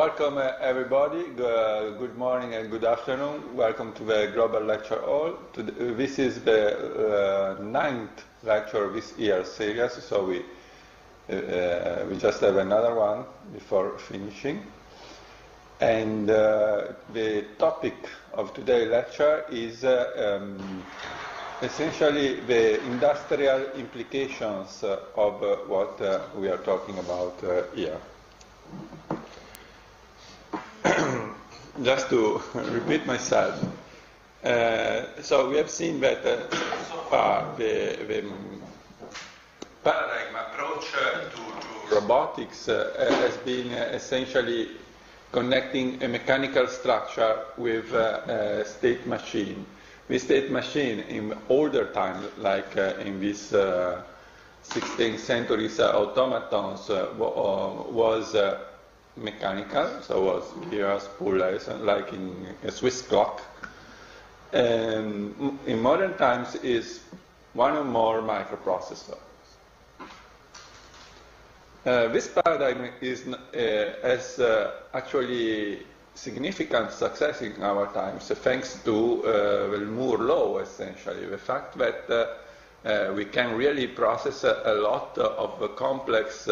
Welcome everybody, good morning and good afternoon. Welcome to the Global Lecture Hall. This is the ninth lecture of this year's series, so we just have another one before finishing. And the topic of today's lecture is essentially the industrial implications of what we are talking about here. Just to repeat myself, so we have seen that so far the paradigm approach to robotics has been essentially connecting a mechanical structure with a state machine. This state machine in older times, like in this 16th century's automatons, was mechanical, so was gears, pullers, like in a Swiss clock. And in modern times is one or more microprocessors. This paradigm has actually significant success in our times, thanks to the Moore law, essentially. The fact that we can really process a lot of complex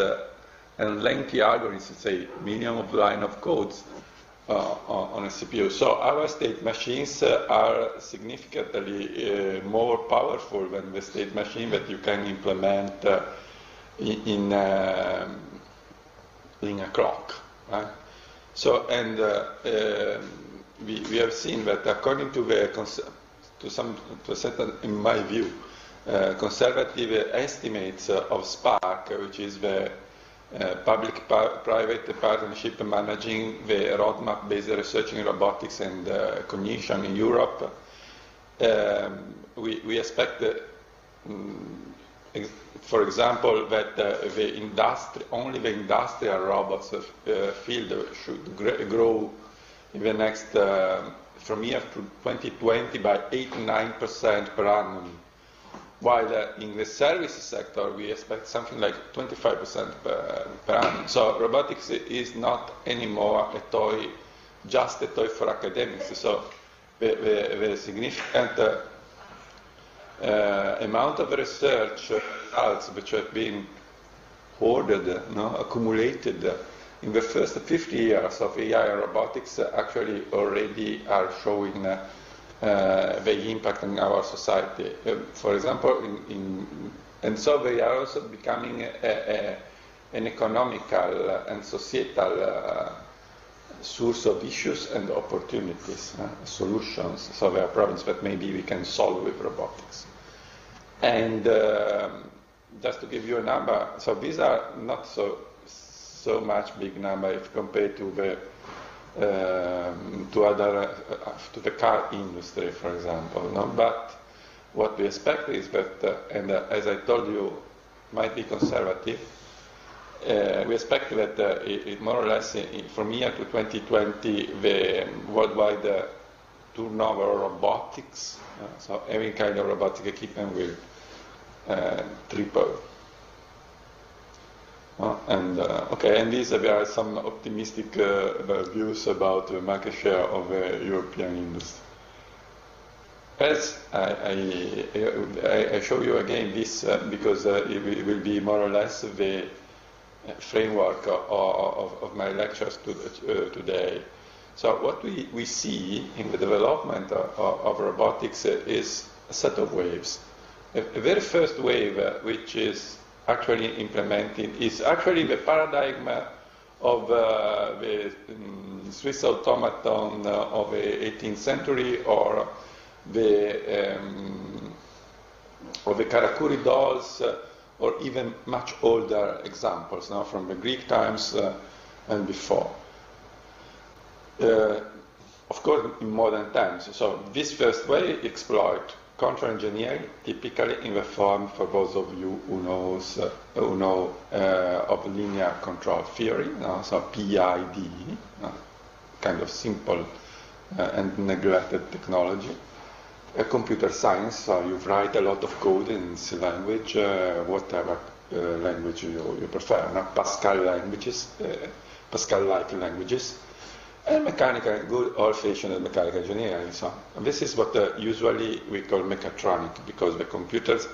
and lengthy algorithms, say millions of lines of codes on a CPU. So our state machines are significantly more powerful than the state machine that you can implement in a clock. Right? So, and we have seen that according to a certain, in my view, conservative estimates of SPARC, which is the public-private partnership managing the roadmap-based research in robotics and cognition in Europe. We expect, for example, that only the industrial robots field should grow in the next, from here to 2020 by 8-9% per annum. While in the service sector, we expect something like 25% per annum. So robotics is not anymore a toy, just a toy for academics. So the significant amount of research results which have been hoarded, accumulated in the first 50 years of AI and robotics actually already are showing the impact on our society. For example, and so they are also becoming an economical and societal source of issues and opportunities, solutions. So there are problems that maybe we can solve with robotics. And just to give you a number, so these are not so much big number if compared to the to the car industry, for example. No? But what we expect is that, and as I told you, might be conservative. We expect that it more or less from here to 2020, the worldwide turnover of robotics, so every kind of robotic equipment will triple. And there are some optimistic views about the market share of the European industry. As I show you again this because it will be more or less the framework of my lectures today. So what we see in the development of robotics is a set of waves. A very first wave, which is actually implemented, is actually the paradigm of the Swiss automaton of the 18th century, or the Karakuri dolls, or even much older examples now from the Greek times and before. Of course, in modern times. So this first way exploit counter-engineering, typically in the form, for those of you who know of linear control theory, so PID, kind of simple and neglected technology. Computer science, so you write a lot of code in C language, whatever language you prefer, Pascal languages, Pascal-like languages, and mechanical, good old-fashioned mechanical engineering and so on. And this is what usually we call mechatronic, because the computer's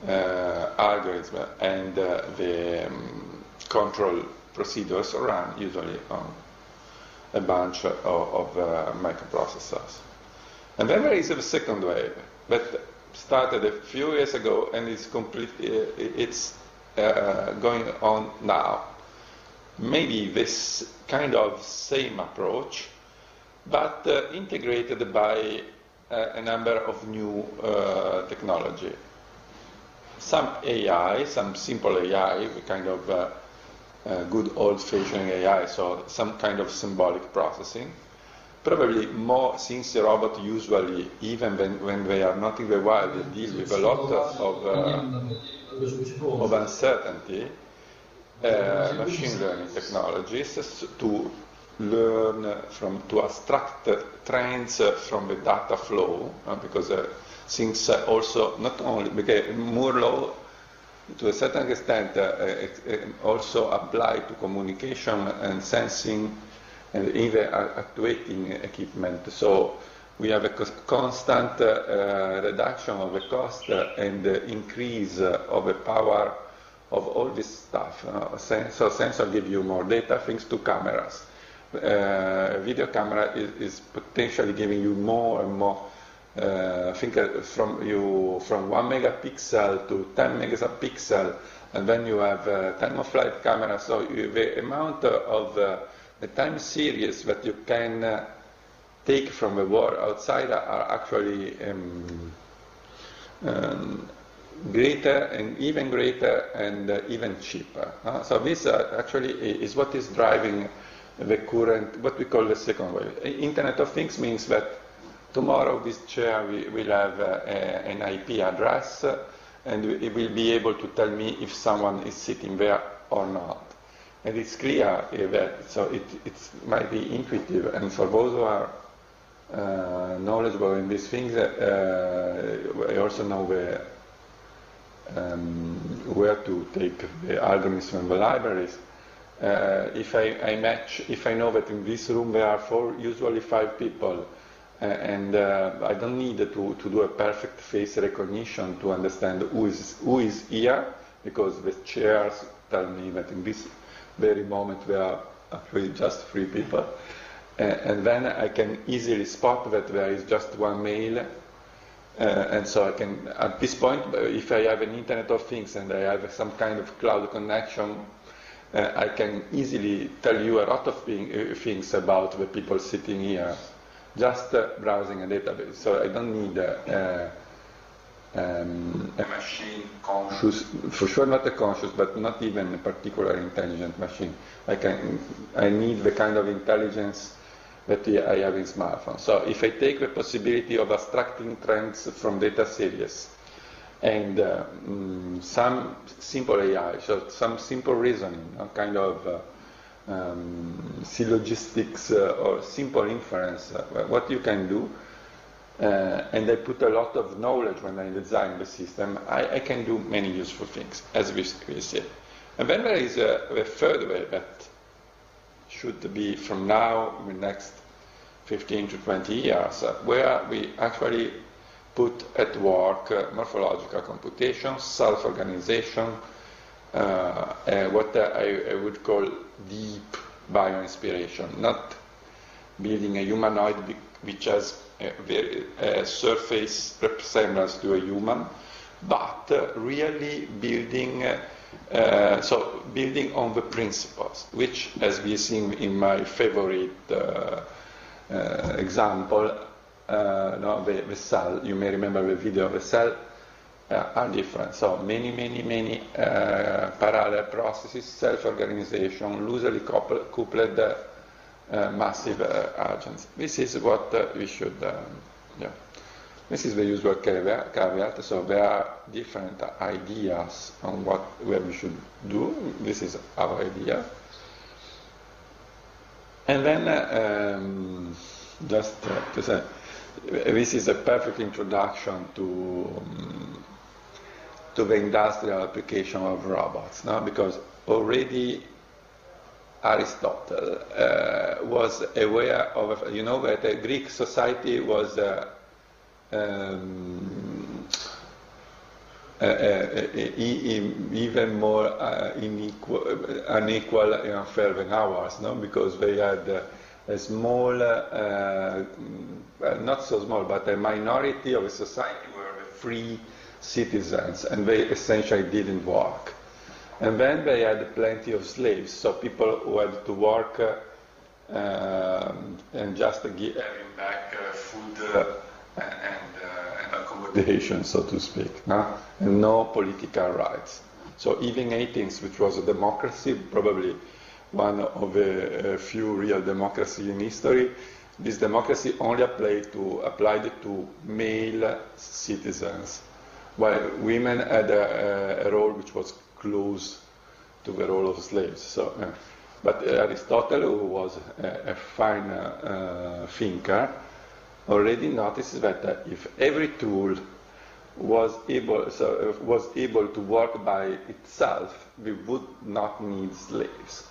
algorithm and the control procedures run usually on a bunch of microprocessors. And then there is a second wave that started a few years ago and is it's going on now. Maybe this kind of same approach, but integrated by a number of new technology. Some AI, some simple AI, kind of good old-fashioned AI, so some kind of symbolic processing. Probably more, since the robot usually, even when they are not in the wild, they deal with a lot of uncertainty, machine learning technologies to learn to abstract trends from the data flow, because things also not only, because Moore law to a certain extent also apply to communication and sensing and even actuating equipment. So we have a constant reduction of the cost and increase of the power of all this stuff. So sensor give you more data thanks to cameras. Video camera is potentially giving you more and more. Think from 1 megapixel to 10 megapixel, and then you have time-of-flight camera. So the amount of the time series that you can take from the world outside are actually greater and even cheaper. So this actually is what is driving the current, what we call the second wave. Internet of Things means that tomorrow this chair will have an IP address, and it will be able to tell me if someone is sitting there or not. And it's clear that, so it might be intuitive, and for those who are knowledgeable in these things, I also know where to take the algorithms from the libraries. If I know that in this room there are usually 5 people, and I don't need to do a perfect face recognition to understand who is here, because the chairs tell me that in this very moment there are actually just 3 people. And then I can easily spot that there is just one male, and so I can, at this point, if I have an Internet of Things and I have some kind of cloud connection, I can easily tell you a lot of things about the people sitting here, just browsing a database. So I don't need a machine conscious, for sure not a conscious, but not even a particular intelligent machine. I need the kind of intelligence that I have in smartphones. So if I take the possibility of abstracting trends from data series and some simple AI, so some simple reasoning, kind of syllogistics or simple inference, what you can do, and I put a lot of knowledge when I design the system, I can do many useful things, as we say. And then there is a third way that should be from now in the next 15 to 20 years, where we actually put at work morphological computation, self-organization, what I would call deep bioinspiration, not building a humanoid which has a surface resemblance to a human, but really building building on the principles, which, as we've seen in my favorite example, the cell, you may remember the video of the cell, are different. So many parallel processes, self-organization, loosely coupled massive agents. This is what we should, This is the usual caveat. So there are different ideas on where we should do. This is our idea. And then, just to say, this is a perfect introduction to the industrial application of robots, no? Because already Aristotle was aware of, you know, that Greek society was even more unequal and unfair than ours, no? Because they had a small, not so small, but a minority of a society were the free citizens, and they essentially didn't work. And then they had plenty of slaves, so people who had to work and just having back food and accommodation, so to speak, no? And no political rights. So even Athens, which was a democracy, probably one of the few real democracy in history, this democracy only applied to male citizens, while women had a role which was close to the role of slaves. So, but Aristotle, who was a fine thinker, already noticed that if every tool was able to work by itself, we would not need slaves.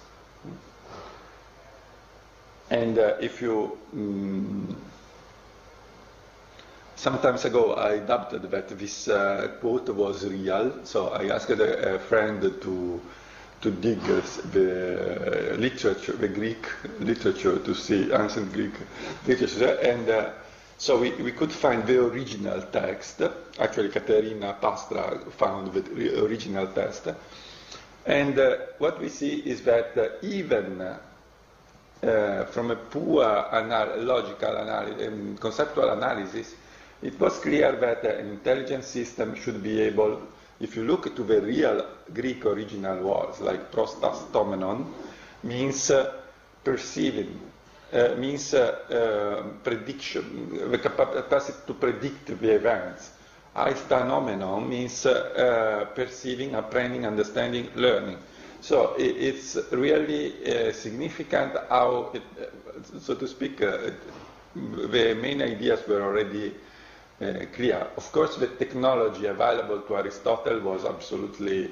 And if you some time ago, I doubted that this quote was real, so I asked a friend to dig the literature, the Greek literature, to see ancient Greek literature, and so we could find the original text. Actually, Caterina Pastra found the original text, and what we see is that even from a poor logical conceptual analysis, it was clear that an intelligent system should be able, if you look to the real Greek original words, like prostastomenon, means perceiving, means prediction, the capacity to predict the events. Aistanomenon means perceiving, apprehending, understanding, learning. So it's really significant how, so to speak, the main ideas were already clear. Of course, the technology available to Aristotle was absolutely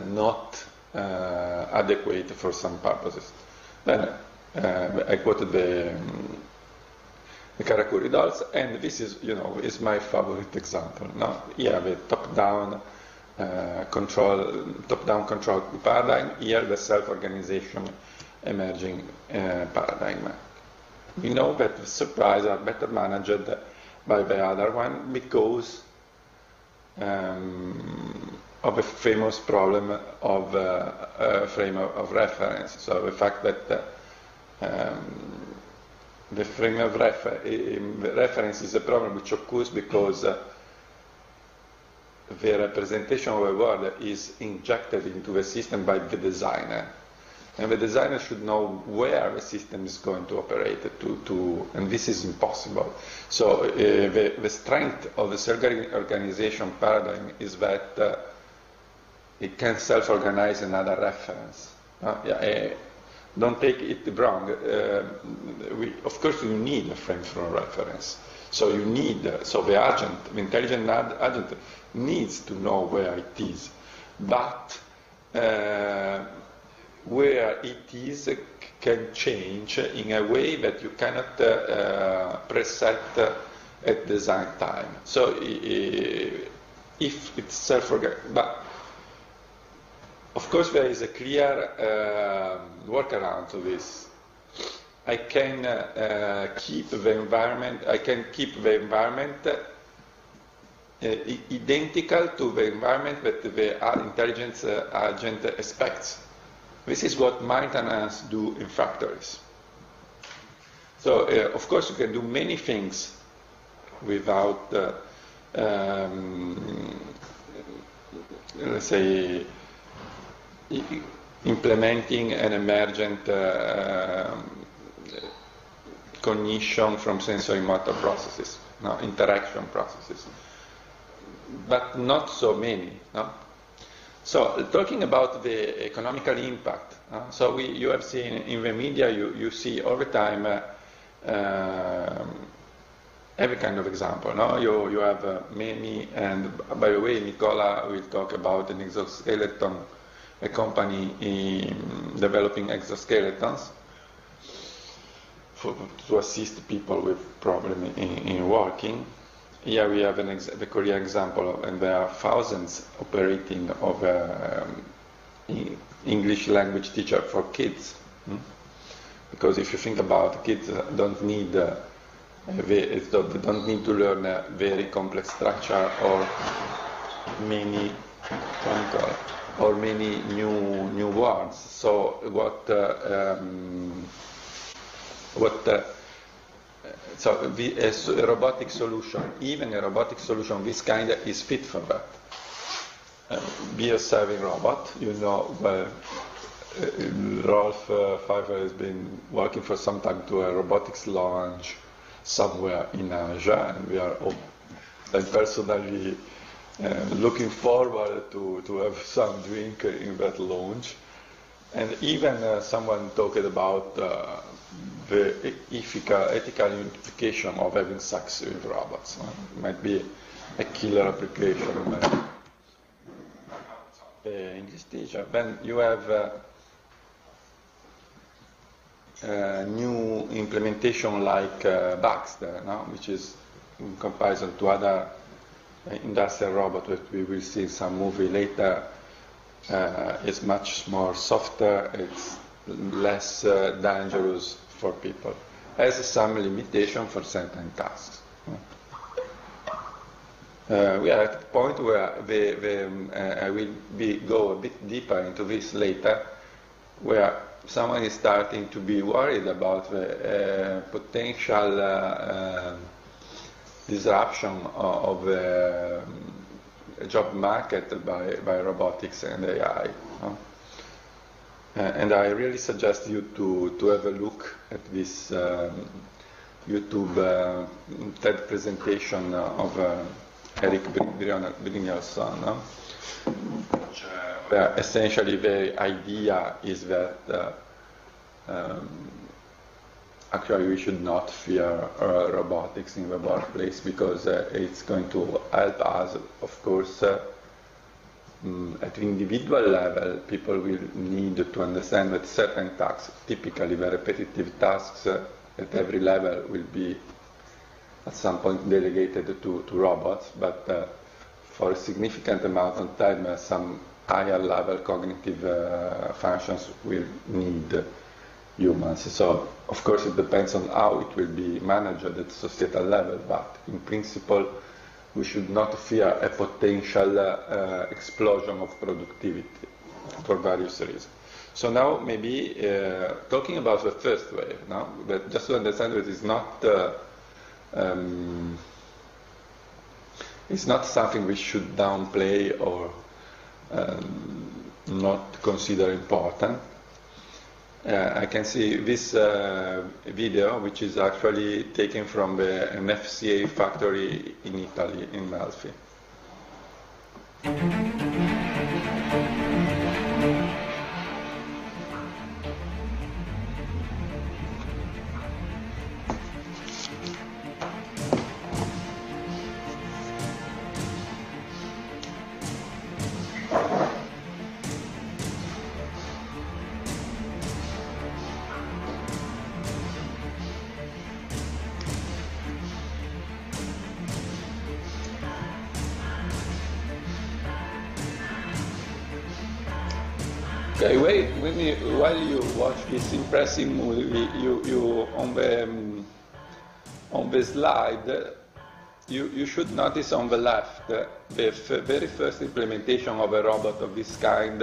not adequate for some purposes. Then I quoted the Karakuri dolls, and this is, is my favorite example. No? Here, the top-down control paradigm. Here, the self-organization emerging paradigm. We know that the supplies are better managed by the other one because of a famous problem of frame of reference. So the fact that the frame of reference is a problem which occurs because the representation of a word is injected into the system by the designer. And the designer should know where the system is going to operate, and this is impossible. So the strength of the self-organization paradigm is that it can self-organize another reference. Don't take it wrong. Of course, you need a frame for reference. So you need, so the agent, the intelligent agent, needs to know where it is, but where it is can change in a way that you cannot preset at design time. So if it's self-organized, but of course there is a clear workaround to this. I can keep the environment. I can keep the environment identical to the environment that the intelligence agent expects. This is what maintenance do in factories. So, of course, you can do many things without, let's say, implementing an emergent cognition from sensory motor processes, interaction processes, but not so many. No? So, talking about the economical impact, so you have seen in the media, you see all the time every kind of example. No? You have many, and by the way, Nicola will talk about an exoskeleton a company developing exoskeletons to assist people with problems in walking. Here we have the Korean example, and there are thousands operating of English language teacher for kids. Because if you think about it, kids don't need they don't need to learn a very complex structure or many new words. So a robotic solution, even a robotic solution of this kind, is fit for that. Be a serving robot, you know. Rolf Pfeiffer has been working for some time to a robotics launch somewhere in Asia, and we are all personally looking forward to have some drink in that launch. And even someone talked about the ethical implication of having sex with robots. It might be a killer application. English teacher. Then you have new implementation like Baxter, which is in comparison to other industrial robots that we will see in some movie later, is much more softer, it's less dangerous for people, has some limitation for certain tasks. We are at the point where I will go a bit deeper into this later, where someone is starting to be worried about the potential disruption of the job market by robotics and AI. And I really suggest you to have a look at this YouTube TED presentation of Eric Brynjolfsson, where essentially the idea is that actually we should not fear robotics in the workplace, because it's going to help us, of course. At the individual level, people will need to understand that certain tasks, typically the repetitive tasks at every level, will be at some point delegated to robots, but for a significant amount of time, some higher level cognitive functions will need humans. So, of course, it depends on how it will be managed at societal level, but in principle, we should not fear a potential explosion of productivity for various reasons. So now maybe talking about the first wave, but just to understand that it's not something we should downplay or not consider important. I can see this video, which is actually taken from an FCA factory in Italy, in Malfi. Okay, while you watch this impressive movie, you on the slide, you should notice on the left the very first implementation of a robot of this kind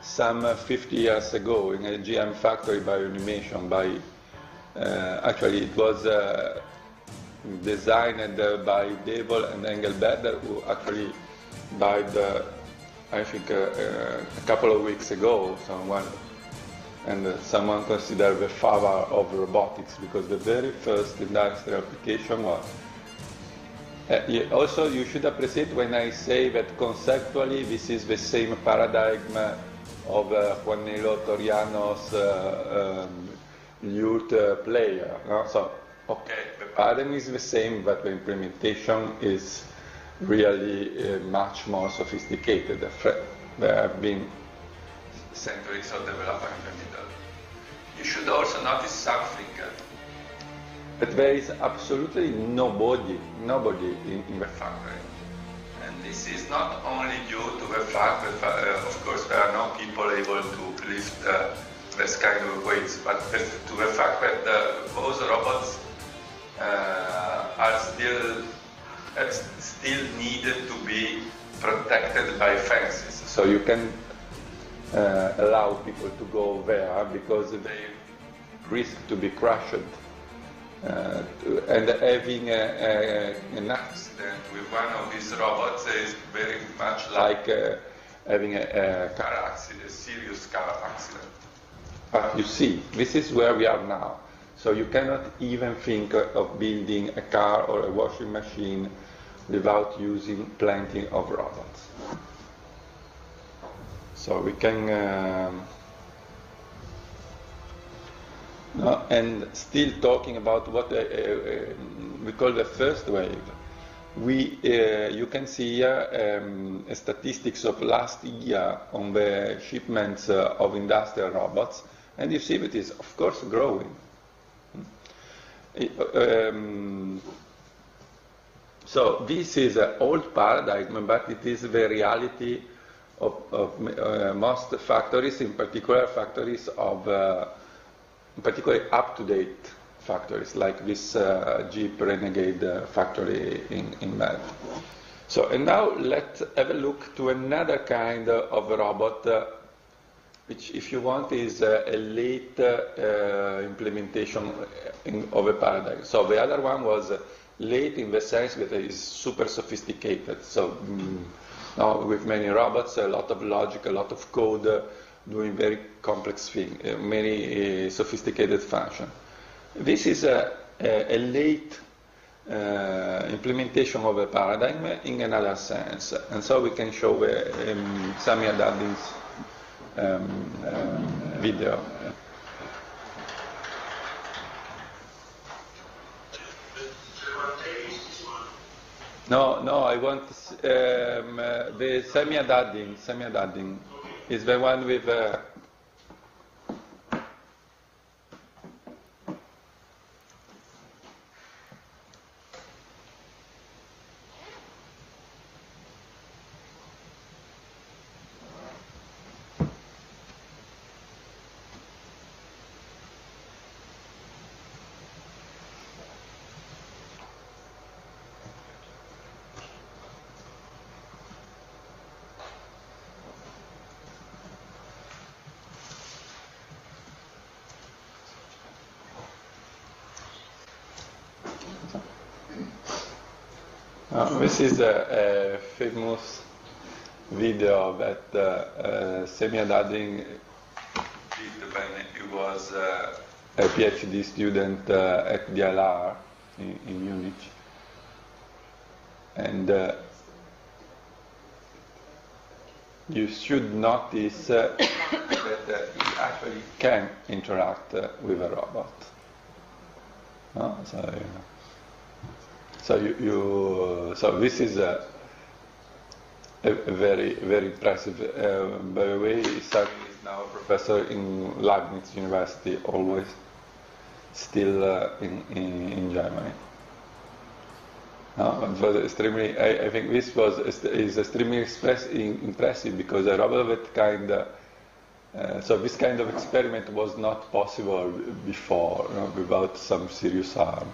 some 50 years ago in a GM factory by animation. Actually, it was designed by Devol and Engelberger, who actually died. I think a couple of weeks ago, someone considered the father of robotics, because the very first industrial application was. Also, you should appreciate when I say that conceptually this is the same paradigm of Juanelo Toriano's lute player. No? So, okay, the paradigm is the same, but the implementation is really much more sophisticated. There have been centuries of development in the middle. You should also notice something, that there is absolutely nobody in the factory. And this is not only due to the fact that, of course, there are no people able to lift this kind of weights, but to the fact that those robots are still needed to be protected by fences. So you can allow people to go there because they risk to be crushed. And having an accident with one of these robots is very much like having a car accident, a serious car accident. But you see, this is where we are now. So you cannot even think of building a car or a washing machine without using plenty of robots. So we can... and still talking about what we call the first wave, you can see here statistics of last year on the shipments of industrial robots, and you see it is, of course, growing. So this is an old paradigm, but it is the reality of most factories, in particular factories of particularly up-to-date factories, like this Jeep Renegade factory in Med. So, and now let's have a look to another kind of robot, which, if you want, is a late implementation of a paradigm. So the other one was late in the sense that it is super sophisticated. So now with many robots, a lot of logic, a lot of code, doing very complex things, many sophisticated functions. This is a late implementation of a paradigm in another sense, and so we can show Samia Daddin's video. No, I want the Samia Daddin is the one with this is a famous video that Samia Daddin did when he was a PhD student at DLR in Munich. And you should notice that he actually can interact with a robot. So this is a very, very impressive. By the way, Sami is now a professor in Leibniz University, always still in Germany. It was extremely. I think this is extremely impressive because a robot that kind. So this kind of experiment was not possible before, without some serious harm.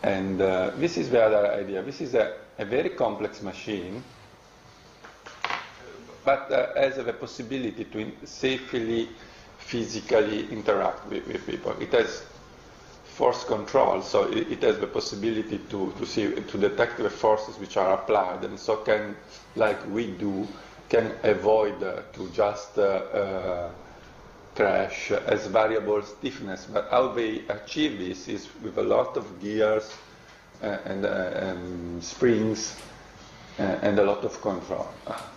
And this is the other idea. This is a very complex machine, but has the possibility to safely, physically interact with people. It has force control, so it has the possibility to detect the forces which are applied, and so can, like we do, can avoid to just crash as variable stiffness. But how they achieve this is with a lot of gears and springs and a lot of control.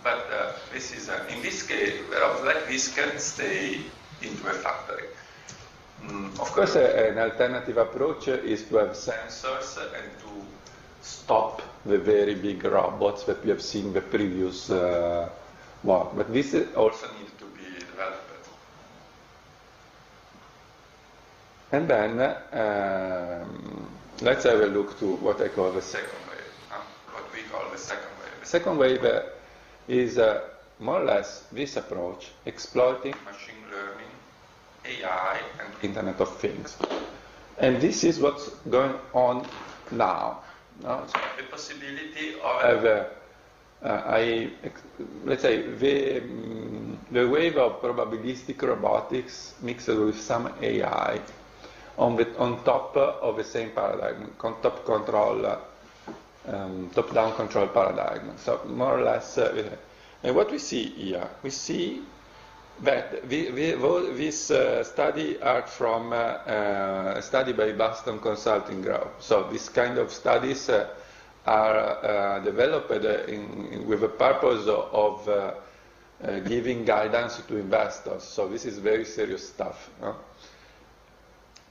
But this is, in this case, robots like this can stay into a factory. Of course, an alternative approach is to have sensors and to stop the very big robots that we have seen the previous one. But this also needs to be developed. And then let's have a look to what I call the second wave, what we call the second wave. The second wave is more or less this approach, exploiting machine learning, AI, and Internet of Things. And this is what's going on now. No? So the possibility of let's say the wave of probabilistic robotics mixed with some AI on top of the same paradigm, top-down control paradigm. So more or less, and what we see here, we see that this study are from a study by Boston Consulting Group. So this kind of studies are developed with the purpose of giving guidance to investors. So this is very serious stuff, no?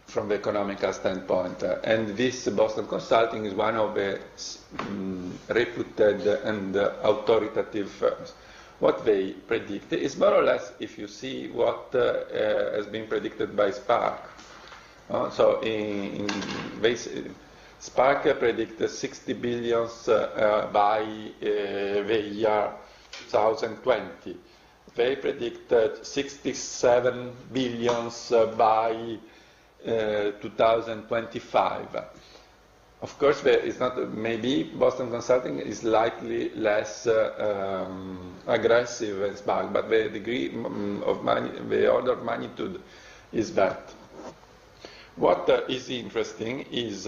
From the economical standpoint. And this Boston Consulting is one of the reputed and authoritative firms. What they predict is more or less, if you see what has been predicted by Spark. So Spark predicts 60 billions by the year 2020. They predicted 67 billions by 2025. Of course, there is not. Maybe Boston Consulting is slightly less aggressive than Spark, but the degree of the order of magnitude is that. What is interesting is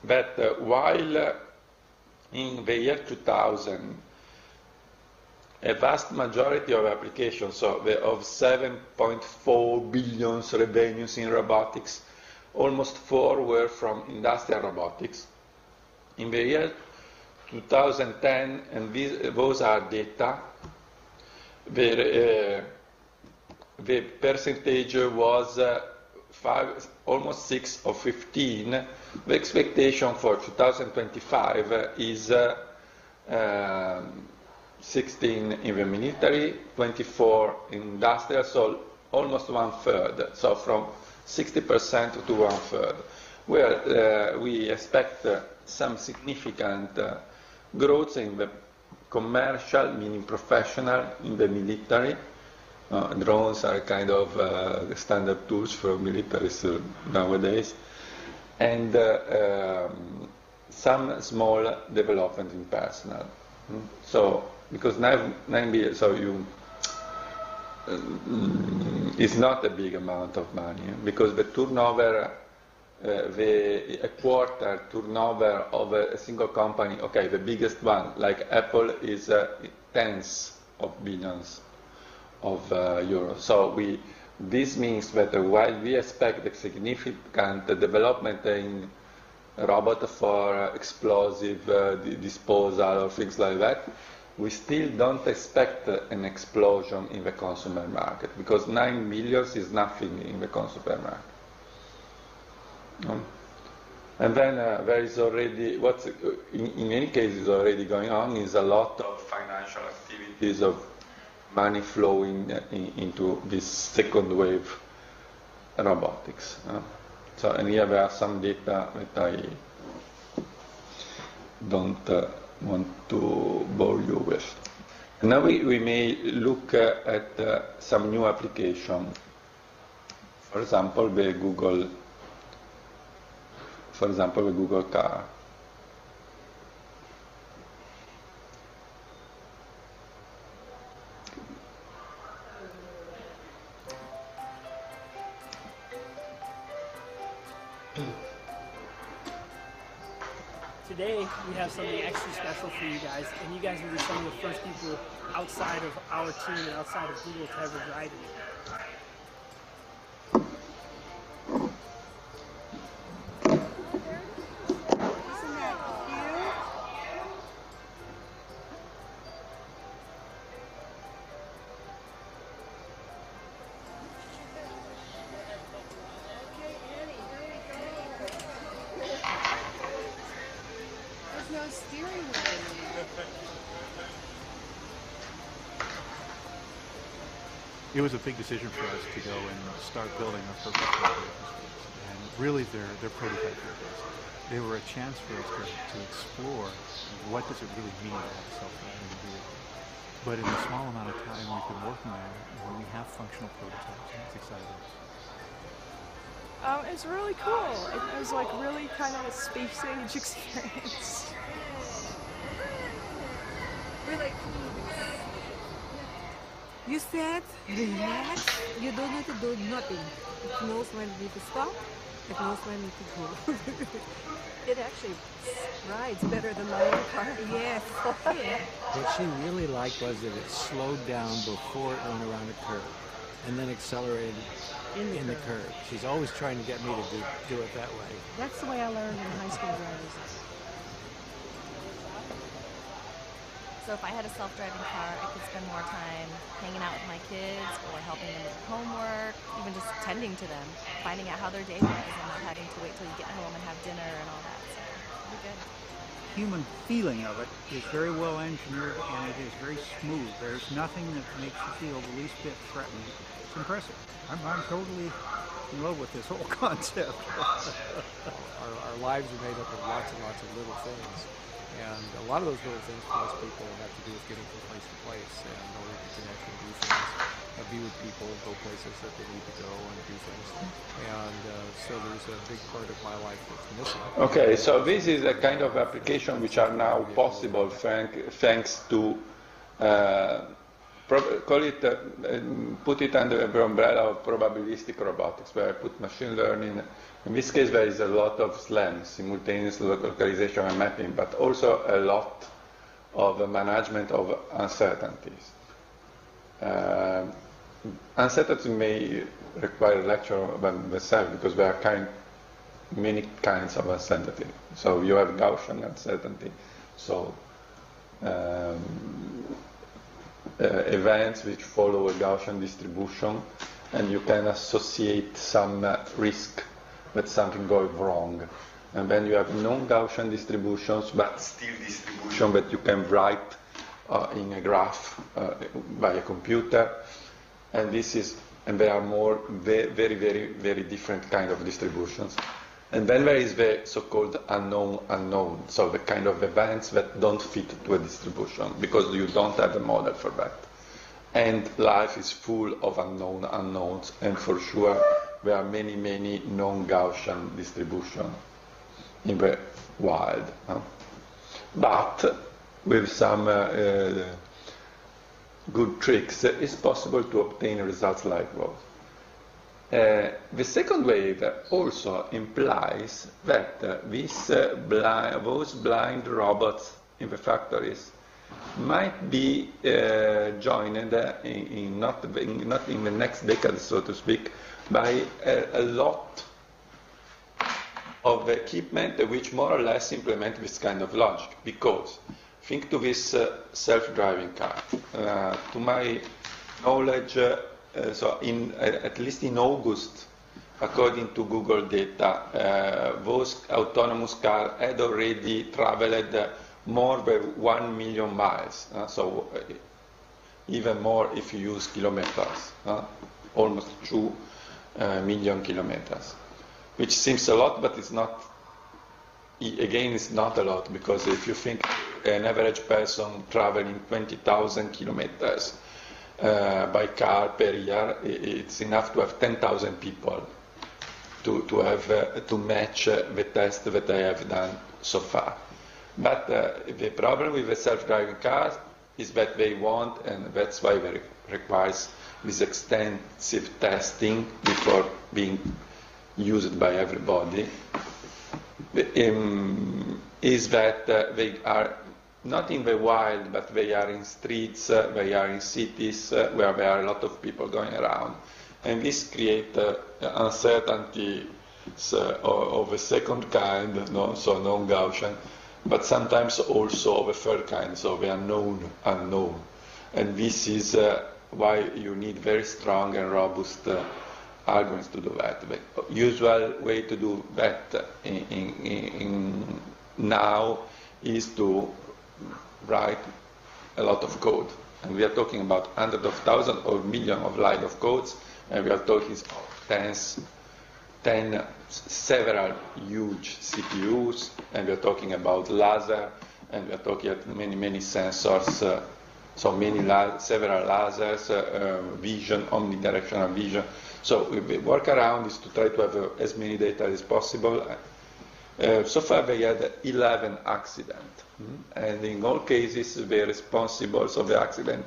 that while in the year 2000, a vast majority of applications, so of 7.4 billion revenues in robotics, almost 4 were from industrial robotics. In the year 2010, and those are data, the percentage was almost 6 or 15. The expectation for 2025 is 16 in the military, 24 in industrial, so almost 1/3. So from 60% to 1/3, where we expect some significant growth in the commercial, meaning professional, in the military. Drones are kind of the standard tools for militaries nowadays, and some small development in personal. So, because 9 billion, so it's not a big amount of money, because the turnover, a quarter turnover of a single company, okay, the biggest one, like Apple, is tens of billions of euros. So this means that while we expect a significant development in robot for explosive disposal or things like that, we still don't expect an explosion in the consumer market, because 9 billion is nothing in the consumer market. And then there is already, what's in any case is already going on, is a lot of financial activities of money flowing into this second wave robotics. So, and here there are some data that I don't want to bore you with. And now we may look at some new application. For example, the Google car. Today we have something extra special for you guys, and you guys will be some of the first people outside of our team and outside of Google to ever drive it. No steering wheel. it was a big decision for us to go and start building our first operating space. And really, they're prototype vehicles. They were a chance for us to explore what does it really mean to have a self-driving vehicle. But in the small amount of time we've been working on it, we have functional prototypes, and it's exciting. It's really cool. It was like really kind of a space age experience. Really. You said relax. You don't need to do nothing. It knows when you need to stop. It knows when you need to go. It actually rides better than my own car. Yes. What she really liked was that it slowed down before it went around a curve and then accelerated in the curve. She's always trying to get me to do it that way. That's the way I learned in high school drivers. So if I had a self-driving car, I could spend more time hanging out with my kids or helping them with homework, even just tending to them, finding out how their day was and not having to wait till you get home and have dinner and all that. So it'd be good. Human feeling of it is very well engineered, and it is very smooth. There's nothing that makes you feel the least bit threatened. It's impressive. I'm totally in love with this whole concept. Our lives are made up of lots and lots of little things. And a lot of those little things for most people have to do with getting from place to place and in order to connect and do things, be with people, go places that they need to go and do things. And so there's a big part of my life that's missing. Okay, so this is a kind of application which are now possible thanks to put it under the umbrella of probabilistic robotics, where I put machine learning. In this case, there is a lot of SLAM, simultaneous localization and mapping, but also a lot of management of uncertainties. Uncertainty may require a lecture by themselves because there are many kinds of uncertainty. So you have Gaussian uncertainty, so events which follow a Gaussian distribution, and you can associate some risk that something going wrong. And then you have non-Gaussian distributions, but still distribution that you can write in a graph by a computer. And there are more very, very, very different kind of distributions. And then there is the so-called unknown, so the kind of events that don't fit to a distribution because you don't have a model for that. And life is full of unknowns, and for sure there are many, many non-Gaussian distributions in the wild. But with some good tricks, it's possible to obtain results like those. The second wave also implies that those blind robots in the factories might be joined not in the next decade, so to speak, by a lot of equipment which more or less implement this kind of logic. Because think to this self-driving car. To my knowledge, at least in August, according to Google data, those autonomous cars had already traveled more than 1 million miles. So even more if you use kilometers, almost 2 million kilometers, which seems a lot, but it's not. Again, it's not a lot, because if you think an average person traveling 20,000 kilometers by car per year, it's enough to have 10,000 people to match the test that I have done so far. But the problem with the self-driving cars is that they want, and that's why they requires this extensive testing before being used by everybody, is that they are not in the wild, but they are in streets, they are in cities where there are a lot of people going around. And this creates uncertainties of a second kind, so non-Gaussian, but sometimes also of a third kind, so the unknown. And this is why you need very strong and robust algorithms to do that. The usual way to do that now is to write a lot of code. And we are talking about hundreds of thousands or millions of lines of codes, and we are talking several huge CPUs, and we are talking about laser, and we are talking about many sensors, several lasers, vision, omnidirectional vision. So the workaround is to try to have as many data as possible. So far they had 11 accidents, and in all cases the responsible of the accident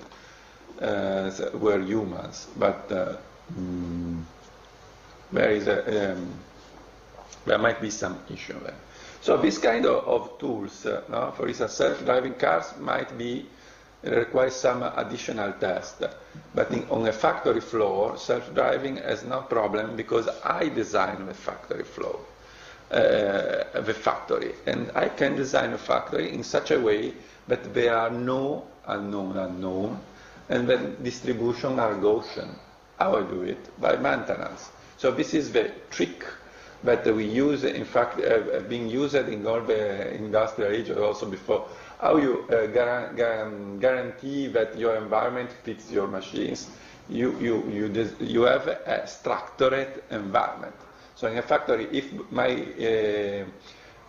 were humans, but there might be some issue there. So this kind of tools, for instance, self-driving cars might require some additional test, but on a factory floor, self-driving has no problem because I design the factory floor, the factory, and I can design a factory in such a way that there are no unknown, and then distribution are Gaussian. How I do it? By maintenance. So this is the trick that we use, in fact, being used in all the industrial ages also before. How you guarantee that your environment fits your machines? You have a structured environment. So in a factory, if my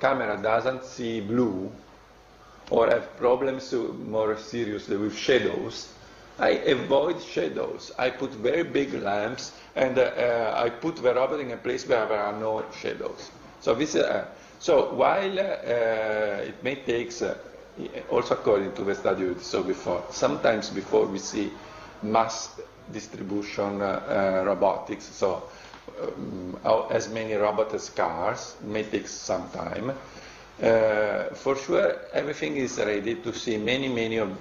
camera doesn't see blue or have problems more seriously with shadows, I avoid shadows. I put very big lamps, and I put the robot in a place where there are no shadows. So this so while it may take, also according to the study we saw before, sometimes before we see mass distribution robotics, so as many robots as cars, may take some time. For sure, everything is ready to see many of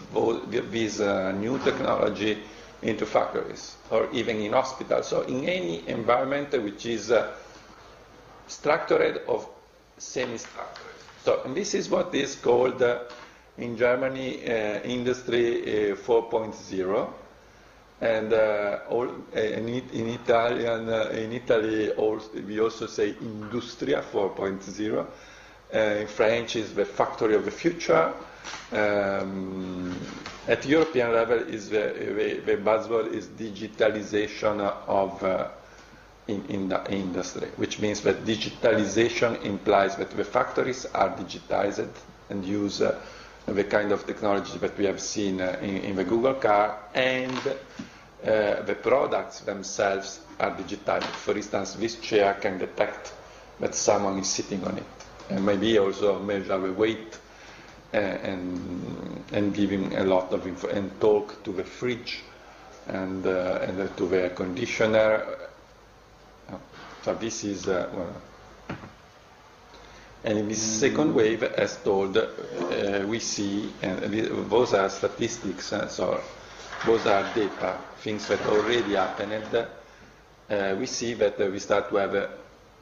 these new technology into factories or even in hospitals. So in any environment which is structured or semi-structured. So and this is what is called in Germany Industry 4.0, and in Italy we also say Industria 4.0. In French is the factory of the future. At European level, is the buzzword is digitalization of in the industry, which means that digitalization implies that the factories are digitized and use the kind of technology that we have seen in the Google car, and the products themselves are digitized. For instance, this chair can detect that someone is sitting on it, and maybe also measure the weight and giving a lot of info, and talk to the fridge and to the air conditioner. So this is and in this second wave, as told, we see, and those are statistics, so those are data, things that already happened. We see that we start to have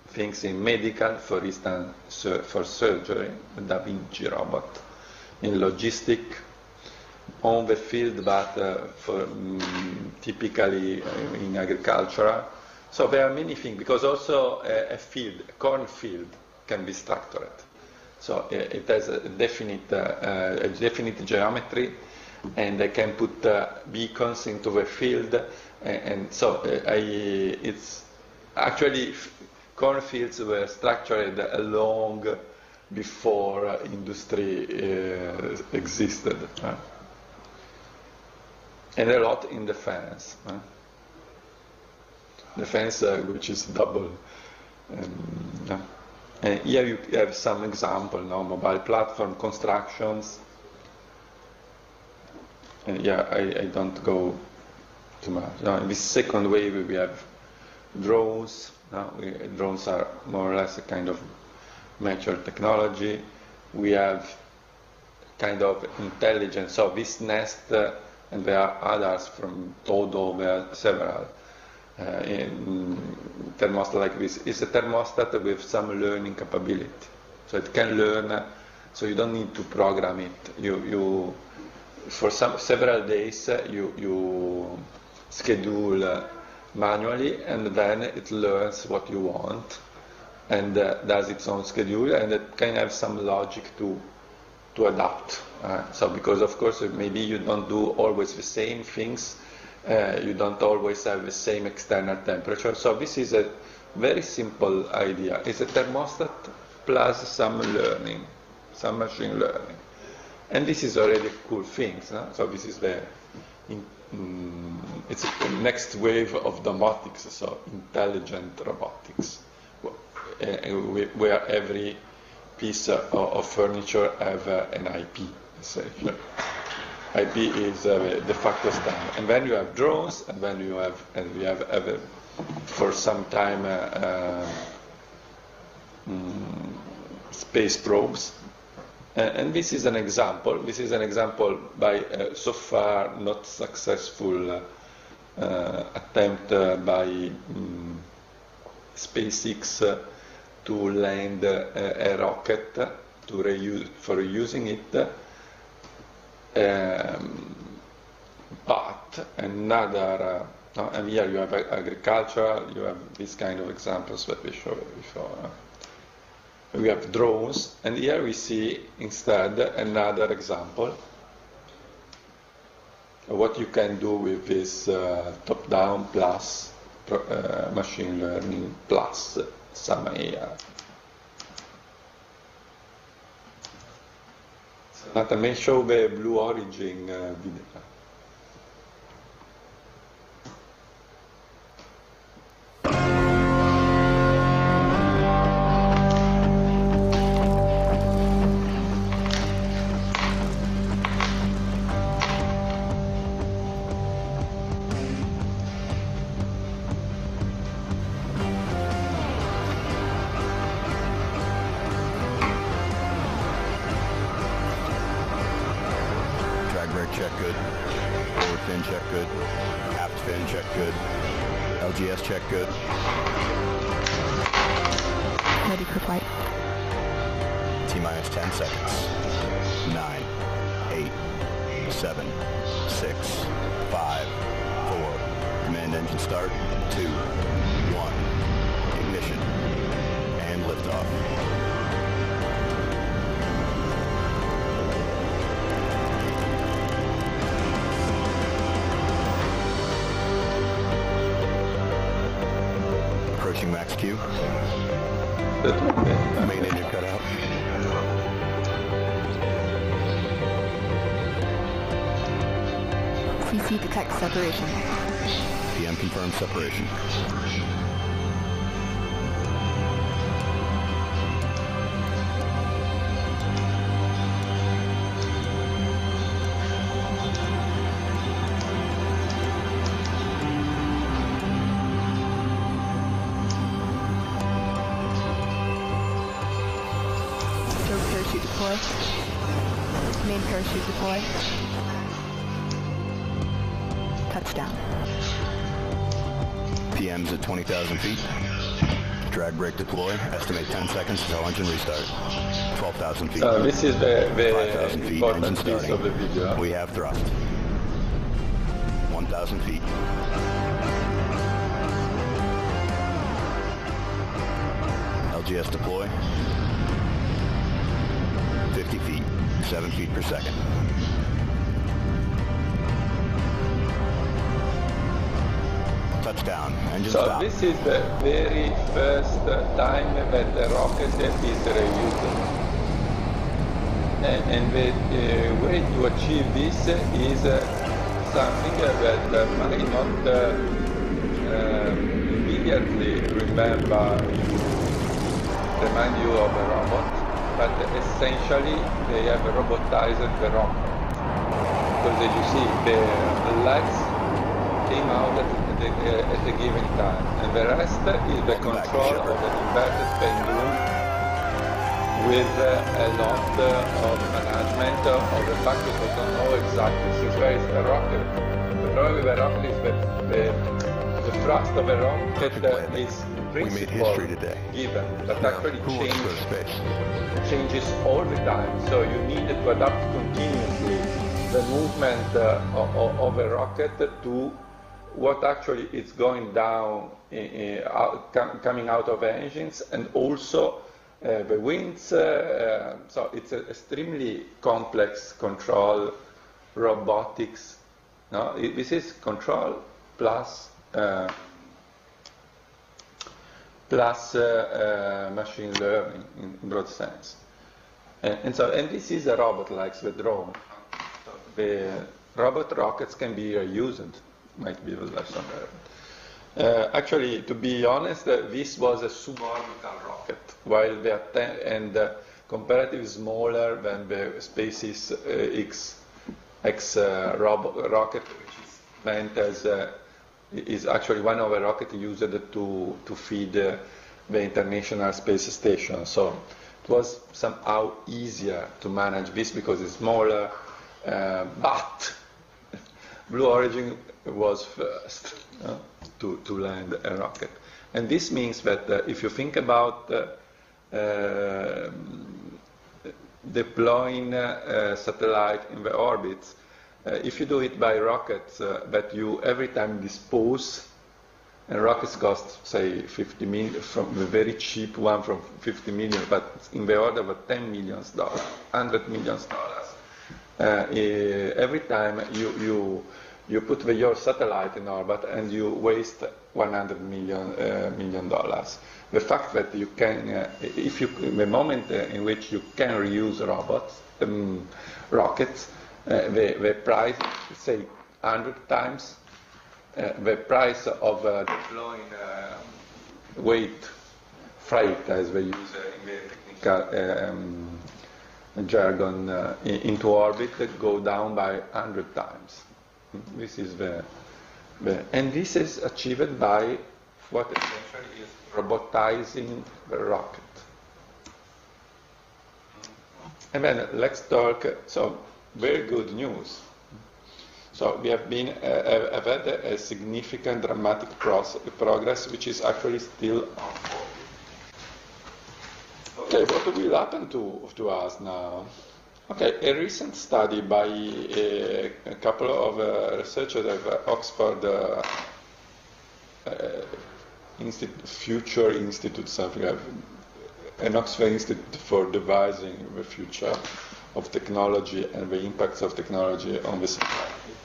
things in medical, for instance, for surgery, the Da Vinci robot, in logistic, on the field, but for typically in agriculture. So there are many things, because also a cornfield can be structured. So it has a definite geometry, and they can put beacons into the field, and so it's actually cornfields were structured long before industry existed, and a lot in defense. Defense, which is double. And here you have some example, mobile platform constructions. And I don't go too much. In this second wave, we have drones. Drones are more or less a kind of mature technology. We have kind of intelligence. So this Nest, and there are others from Todo, there are several. Thermostat like this is a thermostat with some learning capability. So it can learn, so you don't need to program it. You for several days, you schedule manually, and then it learns what you want and does its own schedule, and it can have some logic too. to adapt. So because of course maybe you don't do always the same things, you don't always have the same external temperature. So this is a very simple idea. It's a thermostat plus some learning, some machine learning. And this is already a cool thing. No? So this is it's the next wave of domotics, so intelligent robotics, where every piece of furniture have an IP. Essentially. IP is the de facto standard. And then you have drones, and then you have, and we have for some time space probes. And this is an example. This is an example by so far not successful attempt by SpaceX to land a rocket for reusing it. But another, and here you have agriculture, you have these kind of examples that we showed before. We have drones, and here we see instead another example of what you can do with this top-down plus machine learning plus some AI. So I may show the Blue Origin video. Check good. Forward fin check good. Aft fin check good. LGS check good. Ready for flight. T-minus 10 seconds. 9, 8, 7, 6, 5, 4. Command engine start. 2, 1. Ignition. And liftoff. Approaching max Q. Main engine cut out. CC detect separation. PM confirmed separation. Parachute deploy. Main parachute deploy. Touchdown. PM's at 20,000 feet. Drag brake deploy. Estimate 10 seconds until engine restart. 12,000 feet. This is the 5,000 feet. important Engine piece starting. of the video. We have thrust. 1,000 feet. LGS deploy. 50 feet, 7 feet per second. Touchdown, engine So stop. this is the very first time that the rocket is reused. And the way to achieve this is something that might not immediately remind you of a robot, but essentially they have robotized the rocket. Because as you see, the legs came out at a given time, and the rest is the control of an inverted pendulum with a lot of management of the fact that they don't know exactly since where is the rocket. The problem with the rocket is that the thrust of a rocket is We made history today. given, but actually Who wants to go to space? changes all the time. So you need to adapt continuously the movement of a rocket to what actually is going down, coming out of engines, and also the winds. So it's an extremely complex control, robotics. No, this is control plus machine learning in broad sense. And this is a robot like the drone. The robot rockets can be reused, might be the lesson there. Actually, to be honest, this was a suborbital rocket, while the comparatively smaller than the SpaceX rocket, which is meant as is actually one of the rockets used to feed the International Space Station. So it was somehow easier to manage this because it's smaller, but Blue Origin was first to land a rocket. And this means that if you think about deploying satellite in the orbits, if you do it by rockets that you every time dispose, and rockets cost, say, 50 million, from the very cheap one from 50 million, but in the order of $10 million, $100 million. Every time you put your satellite in orbit and you waste $100 million. The fact that you can, the moment in which you can reuse rockets, the price, say, 100 times the price of deploying weight freight, as they use in the technical jargon, into orbit, go down by 100 times. This is and this is achieved by what essentially is robotizing the rocket. And then let's talk. So very good news. So we have have had a significant, dramatic progress, which is actually still ongoing. Okay, what will happen to us now? Okay, a recent study by a couple of researchers at Oxford Future Institute, something like an Oxford Institute for Devising the Future of Technology and the Impacts of Technology on the Society,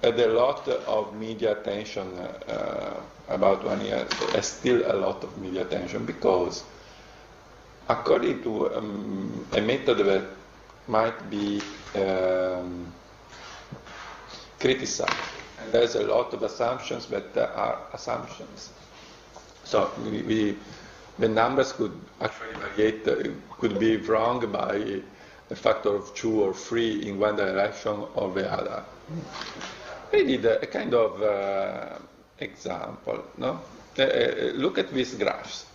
had a lot of media attention about 1 year. There's still a lot of media attention because, according to a method that might be criticized, and there's a lot of assumptions that are assumptions. So the numbers could actually variate, could be wrong by a factor of 2 or 3 in one direction or the other. We did a kind of example. No? Look at these graphs.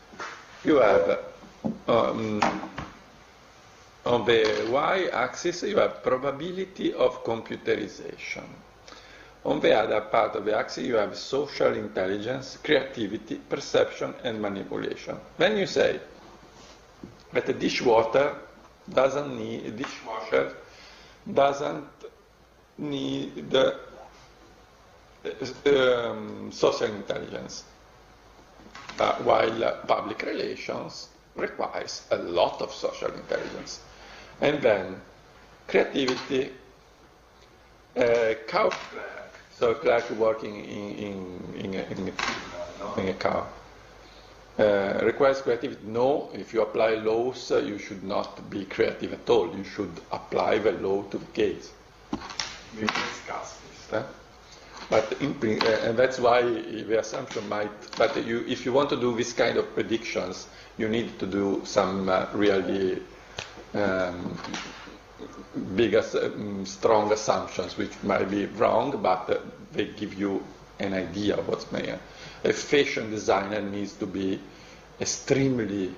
You have on the y-axis you have probability of computerization. On the other part of the axis you have social intelligence, creativity, perception, and manipulation. When you say that a dishwasher doesn't need social intelligence, while public relations requires a lot of social intelligence. And then creativity, cow clerk, so clerk working in a car, requires creativity. No, if you apply laws, you should not be creative at all. You should apply the law to the case. We discuss this. But and that's why the assumption might. But if you want to do this kind of predictions, you need to do some really big, strong assumptions, which might be wrong, but they give you an idea of what's made. A fashion designer needs to be extremely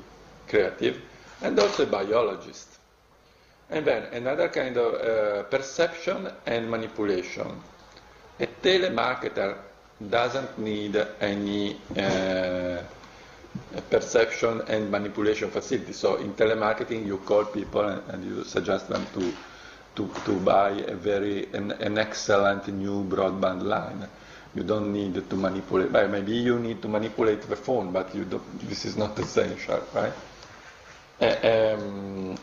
creative, and also a biologist. And then another kind of perception and manipulation. A telemarketer doesn't need any perception and manipulation facility. So in telemarketing, you call people and you suggest them to buy an excellent new broadband line. You don't need to manipulate. Well, maybe you need to manipulate the phone, but you don't, this is not essential, right?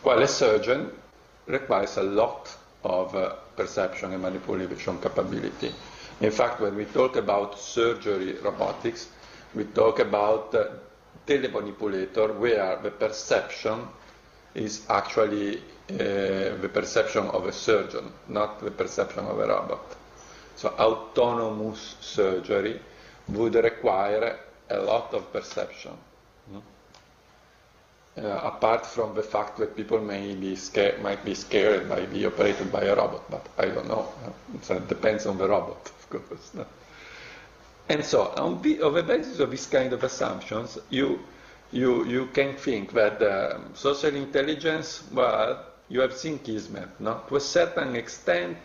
Well, a surgeon requires a lot of perception and manipulation capability. In fact, when we talk about surgery robotics, we talk about telemanipulator, where the perception is actually the perception of a surgeon, not the perception of a robot. So autonomous surgery would require a lot of perception. Apart from the fact that people might be scared by being operated by a robot, but I don't know. So it depends on the robot, of course. And so, on the basis of this kind of assumptions, you can think that social intelligence, well, you have seen Kismet, no? To a certain extent,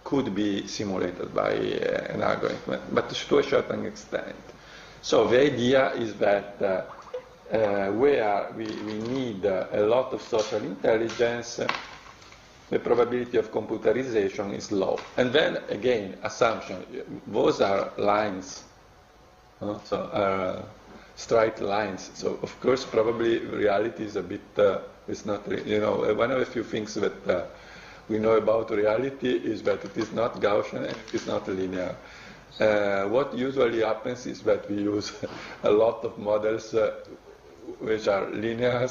could be simulated by an algorithm, but to a certain extent. So the idea is that where we need a lot of social intelligence, the probability of computerization is low. And then again, assumption, those are lines, so straight lines. So of course, probably reality is a bit, it's not, one of the few things that we know about reality is that it is not Gaussian and it is not linear. What usually happens is that we use a lot of models which are linear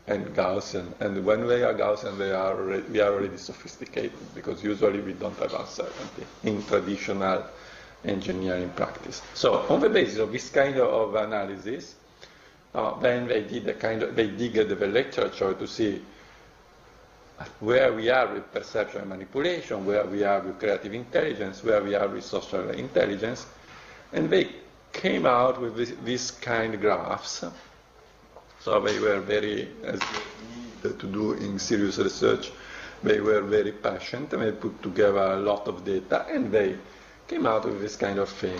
and Gaussian, and when they are Gaussian, we are already sophisticated, because usually we don't have uncertainty in traditional engineering practice. So on the basis of this kind of analysis, then they did they digged the literature to see where we are with perception and manipulation, where we are with creative intelligence, where we are with social intelligence, and they came out with this kind of graphs. So they were very, as we need to do in serious research, they were very patient, and they put together a lot of data, and they came out with this kind of thing.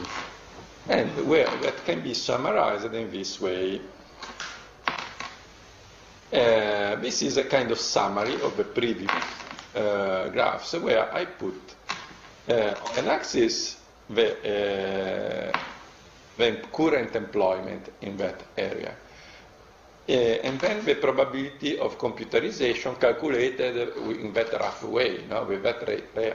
And where that can be summarized in this way. This is a kind of summary of the previous graphs, where I put on an axis the current employment in that area. And then the probability of computerization calculated in that rough way, with that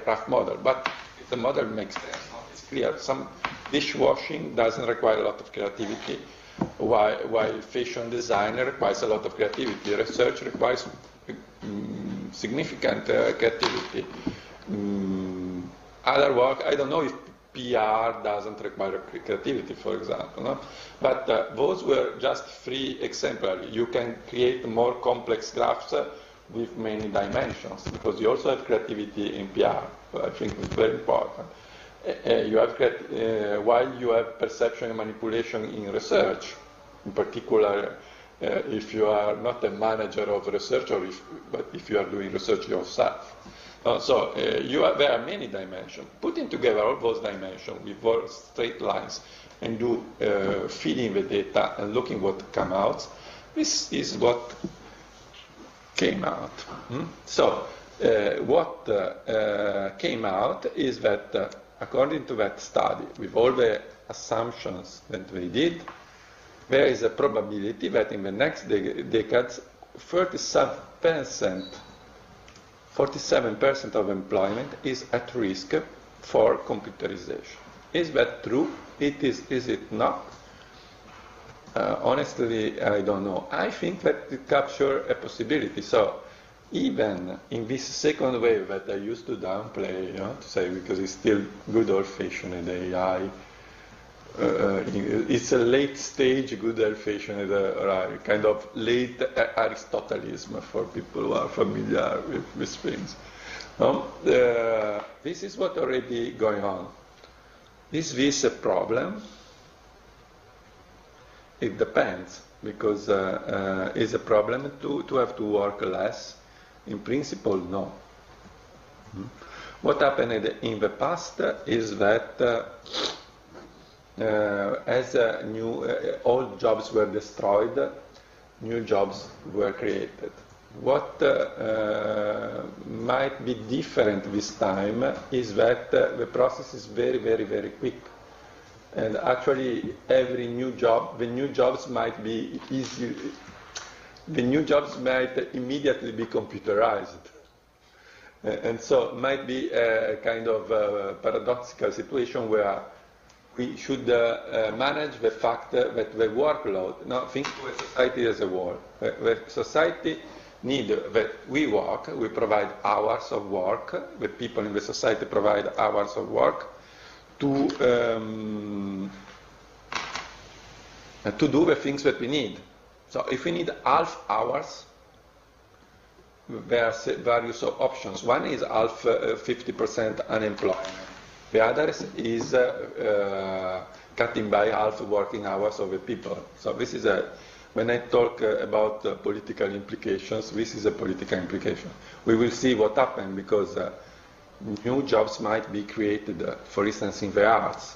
rough model. But the model makes sense. It's clear. Some dishwashing doesn't require a lot of creativity, while fashion design requires a lot of creativity. Research requires significant creativity. Other work, I don't know if PR doesn't require creativity, for example. No? But those were just 3 examples. You can create more complex graphs with many dimensions, because you also have creativity in PR. So I think it's very important. You have while you have perception and manipulation in research, in particular, if you are not a manager of research, but if you are doing research yourself. There are many dimensions. Putting together all those dimensions with straight lines and feeding the data and looking what comes out, this is what came out. So what came out is that according to that study, with all the assumptions that they did, there is a probability that in the next decades, 47% of employment is at risk for computerization. Is that true? Is it not? Honestly, I don't know. I think that it captures a possibility. So even in this second wave that I used to downplay, to say because it's still good old-fashioned AI, it's a late stage good old-fashioned, kind of late Aristotelism for people who are familiar with things. This is what already going on. Is this a problem? It depends, because is a problem to have to work less? In principle, no. What happened in the past is that as old jobs were destroyed, new jobs were created. What might be different this time is that the process is very, very, very quick. And actually, every new job, the new jobs might be easy. The new jobs might immediately be computerized. And so it might be a kind of paradoxical situation where we should manage the fact that the workload, now think of a society as a whole. The society need that we work, we provide hours of work, the people in the society provide hours of work to do the things that we need. So if we need half hours, there are various options. One is half 50% unemployment. The other is cutting by half working hours of the people. So this is when I talk about political implications, this is a political implication. We will see what happens because new jobs might be created, for instance, in the arts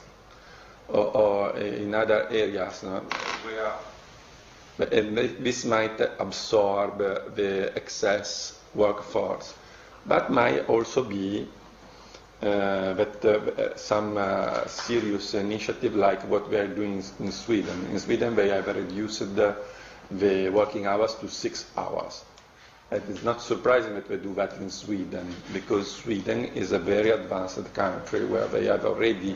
or in other areas, and this might absorb the excess workforce. But might also be that some serious initiative like what we are doing in Sweden. In Sweden they have reduced the working hours to 6 hours. It is not surprising that we do that in Sweden, because Sweden is a very advanced country where they have already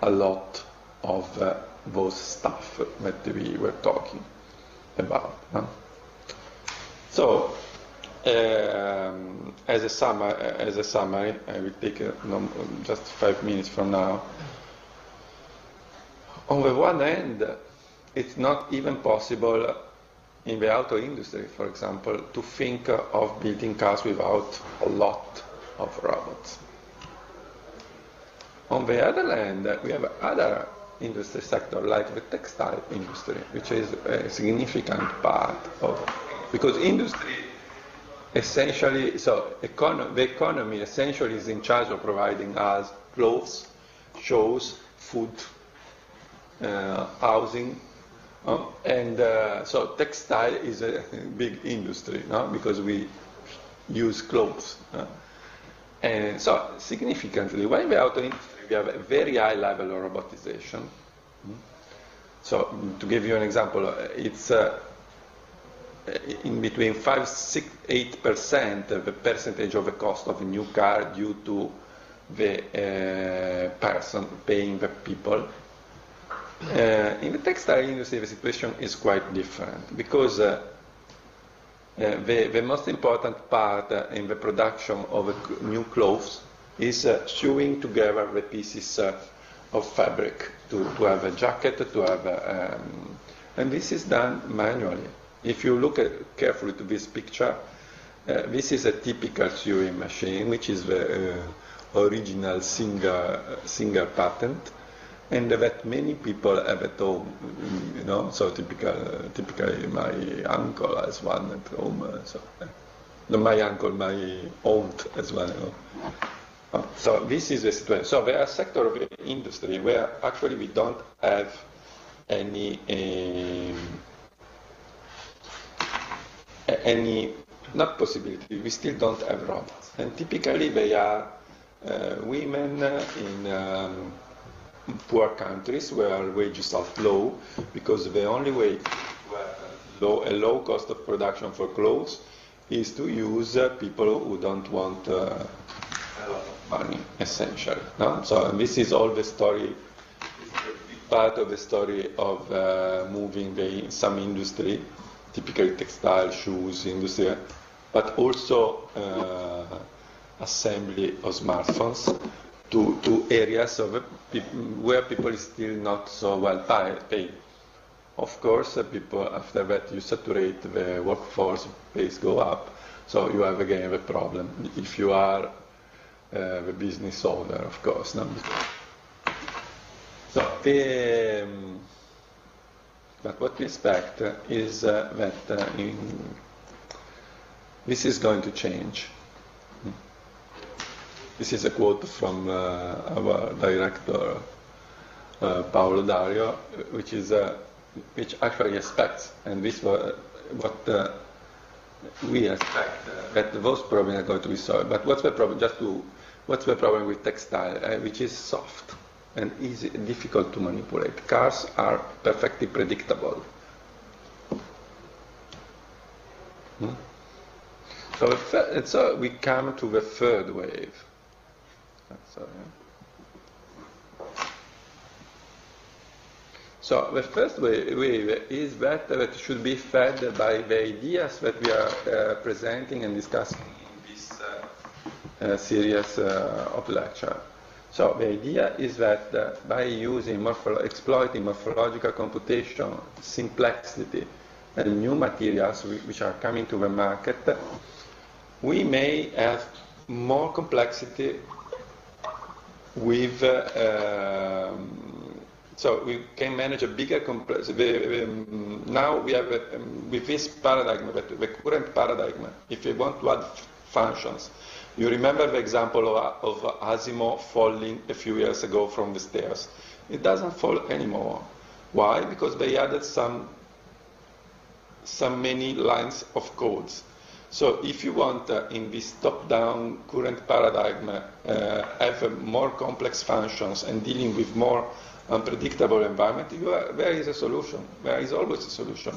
a lot of those stuff that we were talking about. Huh? So, as a summary, I will take just 5 minutes from now. On the one hand, it's not even possible in the auto industry, for example, to think of building cars without a lot of robots. On the other hand, we have other industry sector like the textile industry, which is a significant part of it. Because industry essentially, so the economy essentially is in charge of providing us clothes, shoes, food, housing, and so textile is a big industry, no? Because we use clothes. And so significantly, when the auto industry, we have a very high level of robotization. So to give you an example, it's in between 5, 6, 8% of the percentage of the cost of a new car due to the person paying the people. In the textile industry, the situation is quite different because the most important part in the production of new clothes is sewing together the pieces of fabric to have a jacket, to have and this is done manually. If you look carefully to this picture, this is a typical sewing machine, which is the original Singer patent, and that many people have at home, you know. So typically my uncle has one at home. Not my uncle, my aunt has one. You know. So this is the situation. So there are sectors of the industry where actually we don't have any not possibility. We still don't have robots, and typically they are women in poor countries where wages are low, because the only way to have a low cost of production for clothes is to use people who don't want a lot of money, essentially. No? So this is all the story, part of the story of moving some industry, typically textile, shoes industry, but also assembly of smartphones to areas of where people is still not so well paid. Of course, people after that you saturate the workforce, pays go up, so you have again a problem if you are the business owner, of course. No? So but what we expect is that this is going to change. This is a quote from our director, Paolo Dario, which actually expects, and this was what we expect that those problems are going to be solved. But what's the problem? What's the problem with textile, which is soft and easy, difficult to manipulate? Cars are perfectly predictable. So we come to the third wave. So the first wave is that should be fed by the ideas that we are presenting and discussing in this series of lecture. So the idea is that by using exploiting morphological computation, complexity, and new materials which are coming to the market, we may have more complexity with so we can manage a bigger complexity. Now we have, with this paradigm, the current paradigm, if you want to add functions, you remember the example of Asimov falling a few years ago from the stairs. It doesn't fall anymore. Why? Because they added some many lines of codes. So if you want, in this top-down current paradigm, have more complex functions and dealing with more unpredictable environment, there is a solution. There is always a solution.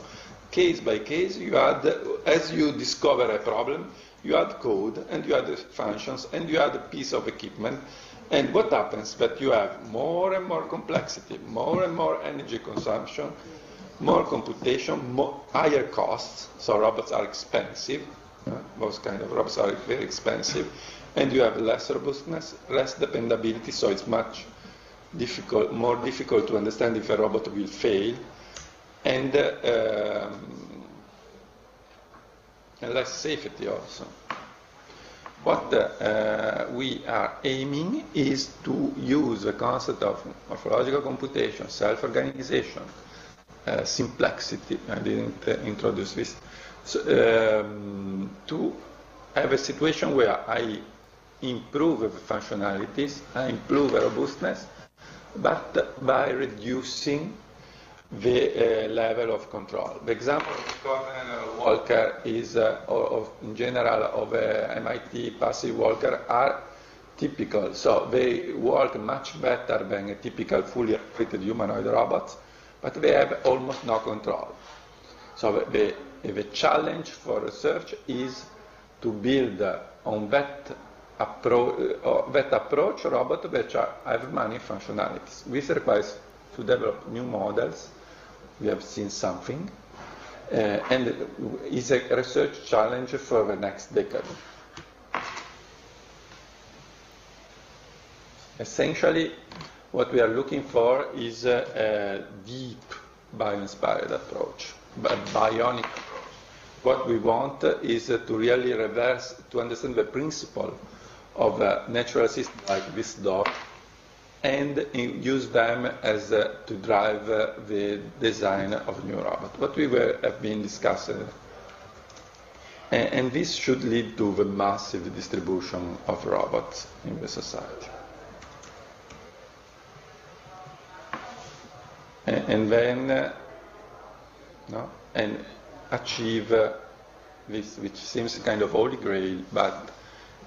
Case by case, you add, as you discover a problem, you add code, and you add functions, and you add a piece of equipment. And what happens? That you have more and more complexity, more and more energy consumption, more computation, higher costs. So robots are expensive. Those kind of robots are very expensive. And you have less robustness, less dependability, so it's much more difficult to understand if a robot will fail, and less safety also. What we are aiming is to use the concept of morphological computation, self-organization, complexity, I didn't introduce this, so, to have a situation where I improve the functionalities, I improve the robustness, but by reducing the level of control. The example of Cornell Walker is, in general, of MIT passive walker are typical. So they work much better than a typical fully operated humanoid robot, but they have almost no control. So the challenge for research is to build on that approach robots which have many functionalities. This requires to develop new models. We have seen something, and is a research challenge for the next decade. Essentially, what we are looking for is a deep bio-inspired approach, a bionic approach. What we want is to really reverse, to understand the principle of a natural system like this dog, and use them as to drive the design of a new robot. What we have been discussing. And this should lead to the massive distribution of robots in the society. And then and achieve this, which seems kind of holy grail, but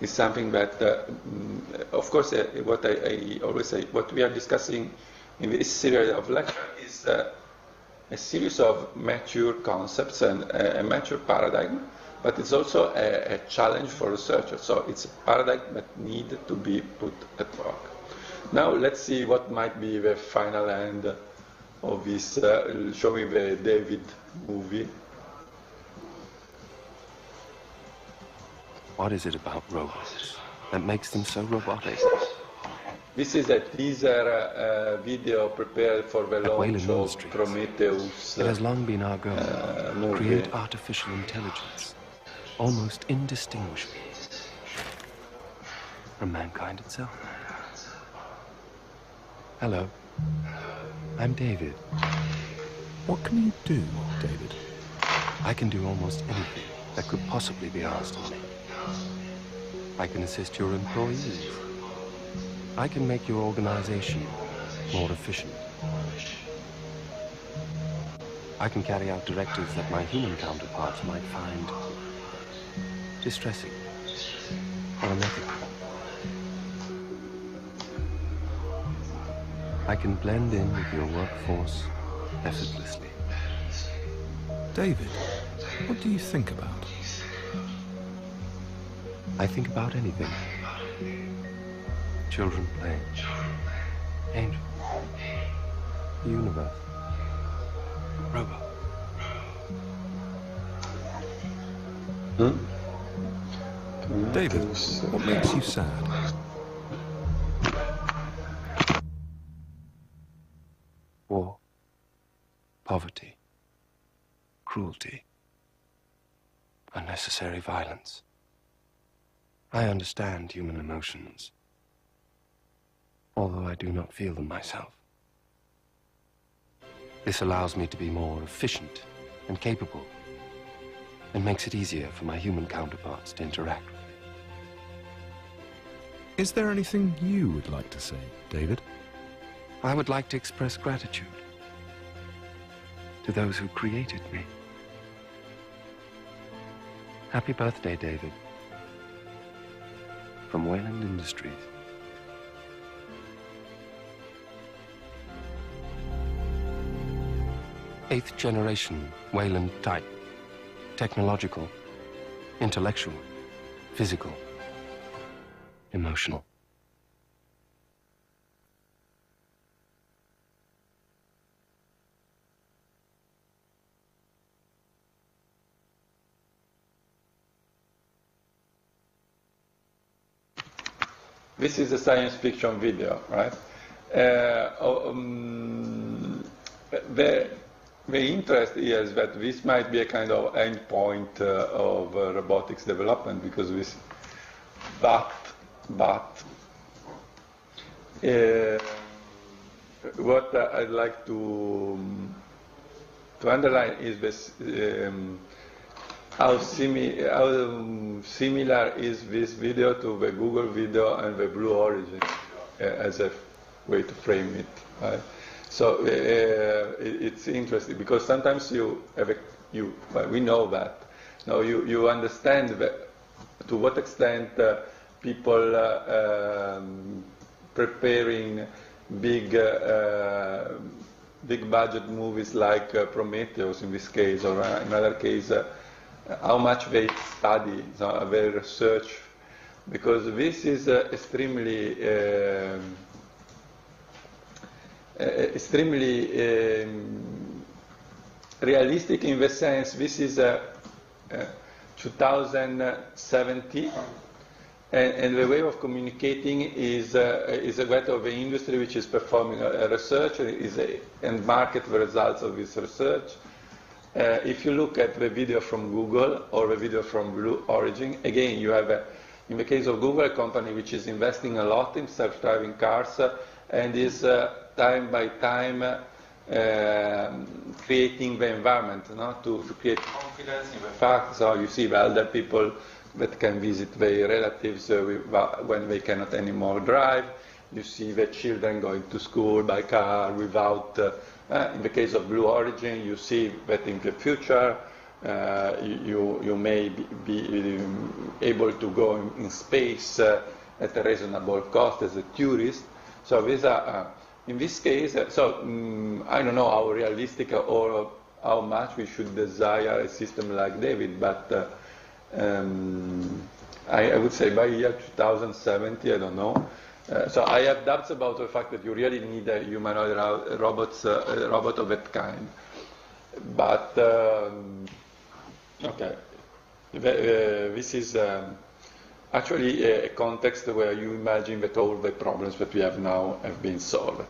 is something that, of course, what I always say, what we are discussing in this series of lectures is a series of mature concepts and a mature paradigm, but it's also a challenge for researchers. So it's a paradigm that needs to be put at work. Now let's see what might be the final end of this, showing the David movie. What is it about robots that makes them so robotic? This is a teaser video prepared for the launch of Prometheus. It has long been our goal to create artificial intelligence, almost indistinguishable from mankind itself. Hello, I'm David. What can you do, David? I can do almost anything that could possibly be asked of me. I can assist your employees. I can make your organization more efficient. I can carry out directives that my human counterparts might find distressing, or unethical. I can blend in with your workforce effortlessly. David, what do you think about? I think about anything. Children playing. Angels. The universe. Robot. David, what makes you sad? War. Poverty. Cruelty. Unnecessary violence. I understand human emotions, although I do not feel them myself. This allows me to be more efficient and capable, and makes it easier for my human counterparts to interact with me. Is there anything you would like to say, David? I would like to express gratitude to those who created me. Happy birthday, David. From Wayland Industries. Eighth generation Wayland type. Technological, intellectual, physical, emotional. This is a science fiction video, right? The interest here is that this might be a kind of endpoint of robotics development, because this, but what I'd like to underline is this. How similar is this video to the Google video and the Blue Origin as a way to frame it, right? So it's interesting, because sometimes we know that. Now you understand to what extent people preparing big budget movies like Prometheus in this case, or in another case, how much they study, their research, because this is extremely realistic in the sense this is 2070, and the way of communicating is a way of the industry which is performing research and market the results of this research. If you look at the video from Google or the video from Blue Origin, again you have, in the case of Google, a company which is investing a lot in self-driving cars and is time by time creating the environment, to create confidence in the fact. So you see the elder people that can visit their relatives when they cannot anymore drive. You see the children going to school by car without. In the case of Blue Origin, you see that in the future you may be able to go in space at a reasonable cost as a tourist. So these are, in this case, I don't know how realistic or how much we should desire a system like David, but I would say by year 2070, I don't know. So I have doubts about the fact that you really need a humanoid robot of that kind. But okay, this is actually a context where you imagine that all the problems that we have now have been solved.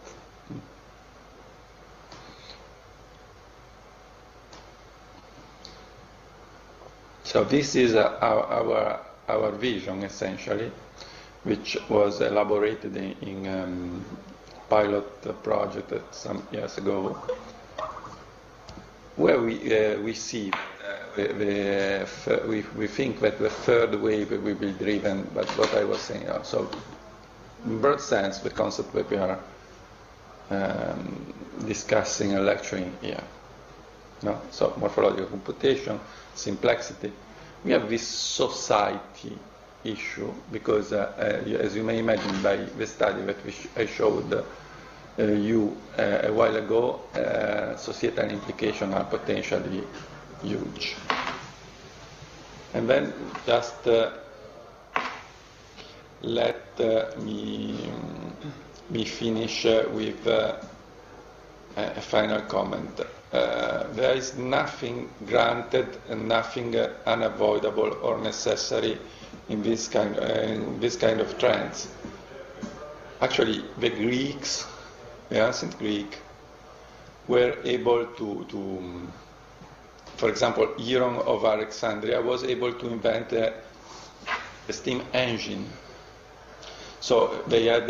So this is our vision, essentially, which was elaborated in pilot project some years ago, where we see we think that the third wave will be driven by what I was saying. So, in broad sense, the concept that we are discussing and lecturing here. No? So, morphological computation, simplicity, we have this society issue because, as you may imagine by the study that I showed you a while ago, societal implications are potentially huge. And then just let me finish with a final comment. There is nothing granted and nothing unavoidable or necessary in this kind of trends. Actually, the Greeks, the ancient Greek, were able to for example, Hieron of Alexandria was able to invent a steam engine. So they had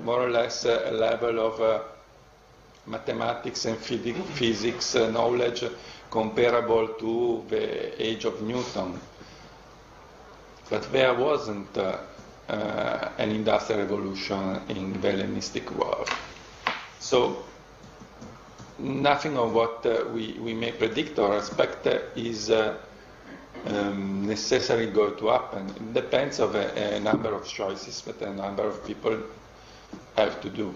more or less a level of mathematics and physics knowledge comparable to the age of Newton. But there wasn't an industrial revolution in the Hellenistic world. So nothing of what we may predict or expect is necessarily going to happen. It depends on a number of choices that a number of people have to do.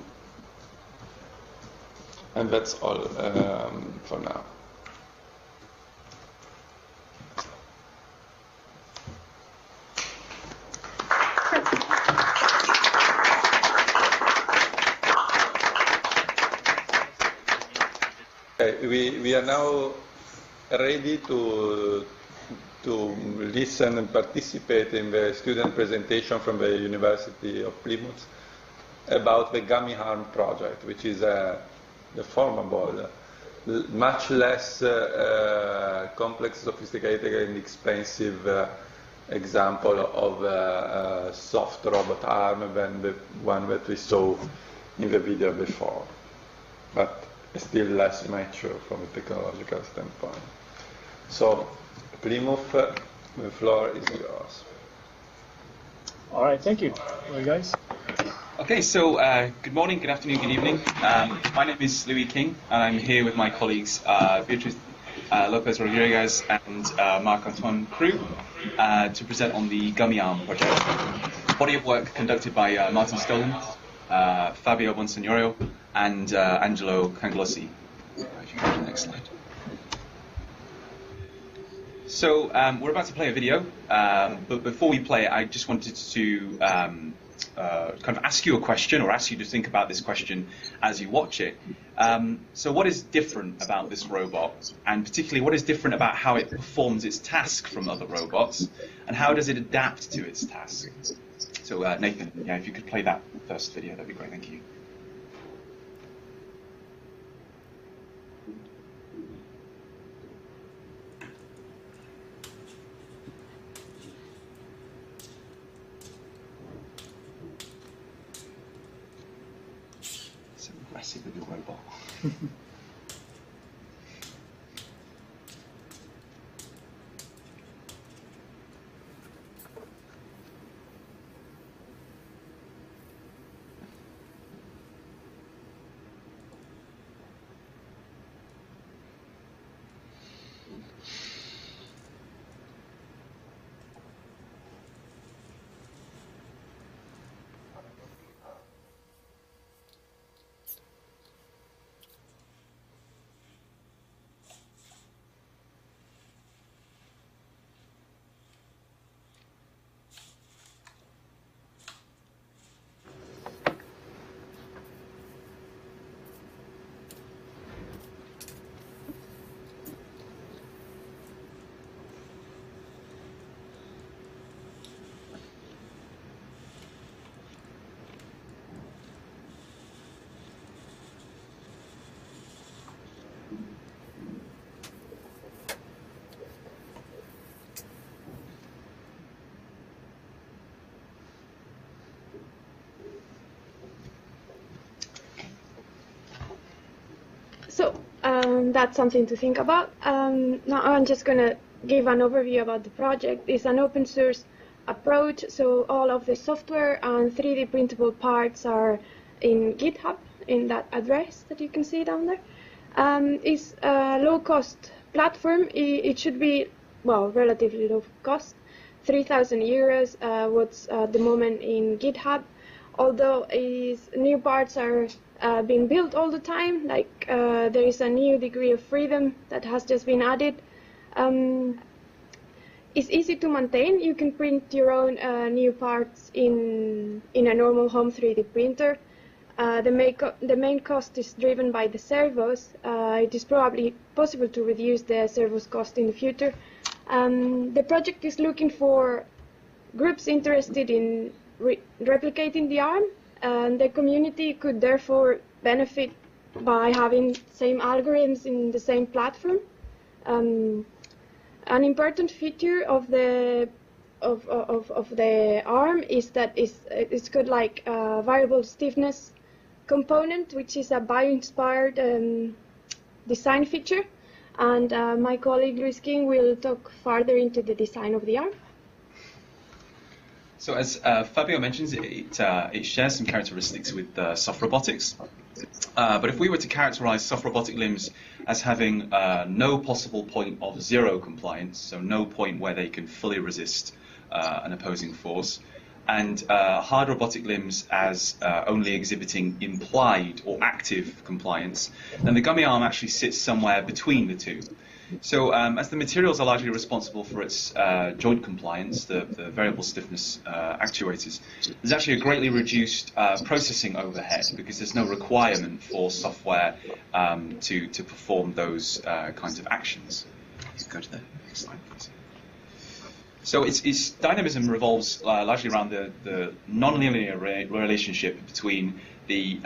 And that's all for now. We are now ready to listen and participate in the student presentation from the University of Plymouth about the Gummy Arm project, which is the formable, much less complex, sophisticated, and expensive example of a soft robot arm than the one that we saw in the video before, but still less mature from a technological standpoint. So, Plymouth, the floor is yours. All right, thank you. Well, guys. Okay, so good morning, good afternoon, good evening. My name is Louis King, and I'm here with my colleagues Beatriz Lopez Rodriguez and Marc-Antoine Creux to present on the Gummy Arm project. Body of work conducted by Martin Stolen, Fabio Bonsignorio, and Angelo Canglossi. If you go to the next slide. So we're about to play a video, but before we play it, I just wanted to kind of ask you a question, or ask you to think about this question as you watch it. So what is different about this robot, and particularly what is different about how it performs its task from other robots, and how does it adapt to its task? So Nathan, yeah, if you could play that first video, that'd be great, thank you. So aggressive with your robot. So that's something to think about. Now I'm just going to give an overview about the project. It's an open source approach, so all of the software and 3D printable parts are in GitHub, in that address that you can see down there. It's a low-cost platform. It should be well, relatively low cost. 3,000 euros, what's at the moment in GitHub. Although new parts are being built all the time, like there is a new degree of freedom that has just been added. It's easy to maintain. You can print your own new parts in a normal home 3D printer. The main cost is driven by the servos. It is probably possible to reduce the servos cost in the future. The project is looking for groups interested in replicating the ARM, and the community could therefore benefit by having same algorithms in the same platform. An important feature of the ARM is that it's got like a variable stiffness component, which is a bio-inspired design feature. And my colleague Luis King will talk further into the design of the ARM. So as Fabio mentions, it shares some characteristics with soft robotics. But if we were to characterize soft robotic limbs as having no possible point of zero compliance, so no point where they can fully resist an opposing force, and hard robotic limbs as only exhibiting implied or active compliance, then the gummy arm actually sits somewhere between the two. So as the materials are largely responsible for its joint compliance, the variable stiffness actuators, there's actually a greatly reduced processing overhead because there's no requirement for software to perform those kinds of actions. Let's go to the next slide, please. So its dynamism revolves largely around the nonlinear relationship between the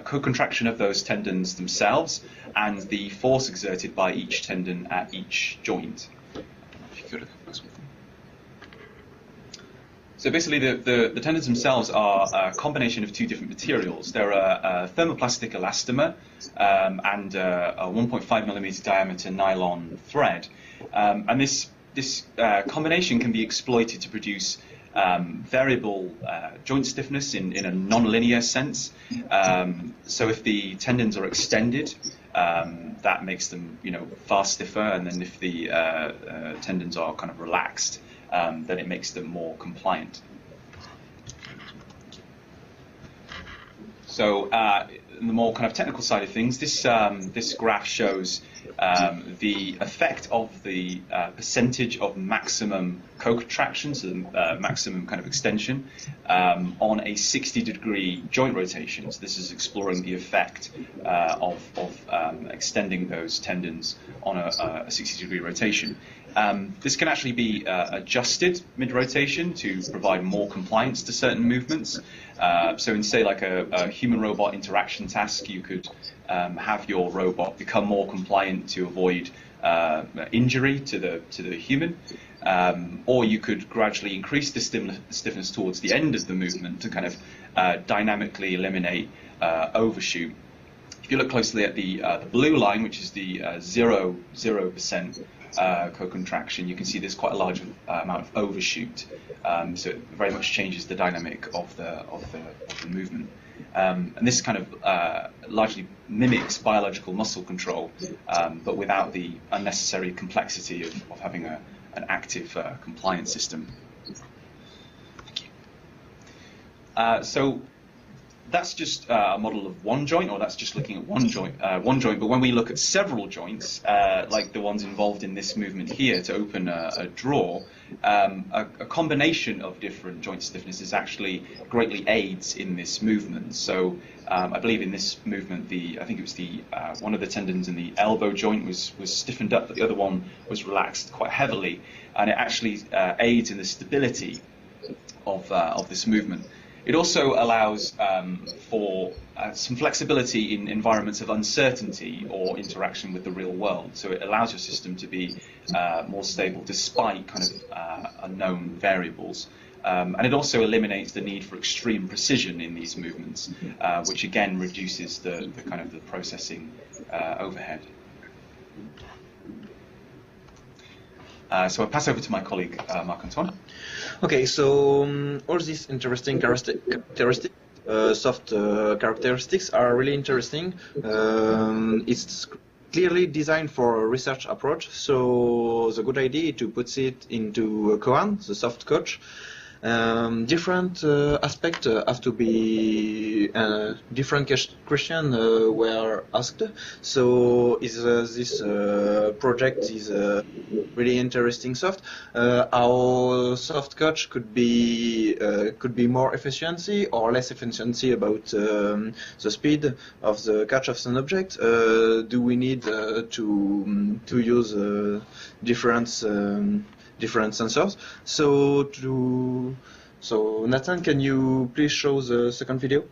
co-contraction of those tendons themselves and the force exerted by each tendon at each joint. So basically the tendons themselves are a combination of two different materials. They're a thermoplastic elastomer and a 1.5 millimeter diameter nylon thread. And this combination can be exploited to produce variable joint stiffness in a non-linear sense. So if the tendons are extended, that makes them far stiffer, and then if the tendons are kind of relaxed, then it makes them more compliant. So in the more kind of technical side of things, this graph shows the effect of the percentage of maximum co-contraction, so the maximum kind of extension, on a 60-degree joint rotation. So this is exploring the effect of extending those tendons on a 60-degree rotation. This can actually be adjusted mid-rotation to provide more compliance to certain movements. So in, say, like a human-robot interaction task, you could have your robot become more compliant to avoid injury to the human, or you could gradually increase the stiffness towards the end of the movement to kind of dynamically eliminate overshoot. If you look closely at the blue line, which is the 0% co-contraction, you can see there's quite a large amount of overshoot. So it very much changes the dynamic of the movement. And this kind of largely mimics biological muscle control, but without the unnecessary complexity of having an active compliance system. Thank you. So that's just a model of one joint, or that's just looking at one joint. But when we look at several joints, like the ones involved in this movement here to open a drawer, a combination of different joint stiffnesses actually greatly aids in this movement. So I believe in this movement, I think it was one of the tendons in the elbow joint was stiffened up, but the other one was relaxed quite heavily, and it actually aids in the stability of this movement. It also allows for some flexibility in environments of uncertainty or interaction with the real world. So it allows your system to be more stable despite kind of unknown variables. And it also eliminates the need for extreme precision in these movements, which again reduces the kind of the processing overhead. So I'll pass over to my colleague, Marc-Antoine. Okay, so all these interesting soft characteristics are really interesting. It's clearly designed for a research approach. So the good idea is to put it into a koan, the soft coach. Different aspects have to be different questions were asked. So is this project is really interesting soft? Our soft coach could be more efficiency or less efficiency about the speed of the catch of an object. Do we need to use different sensors? So Nathan, can you please show the second video?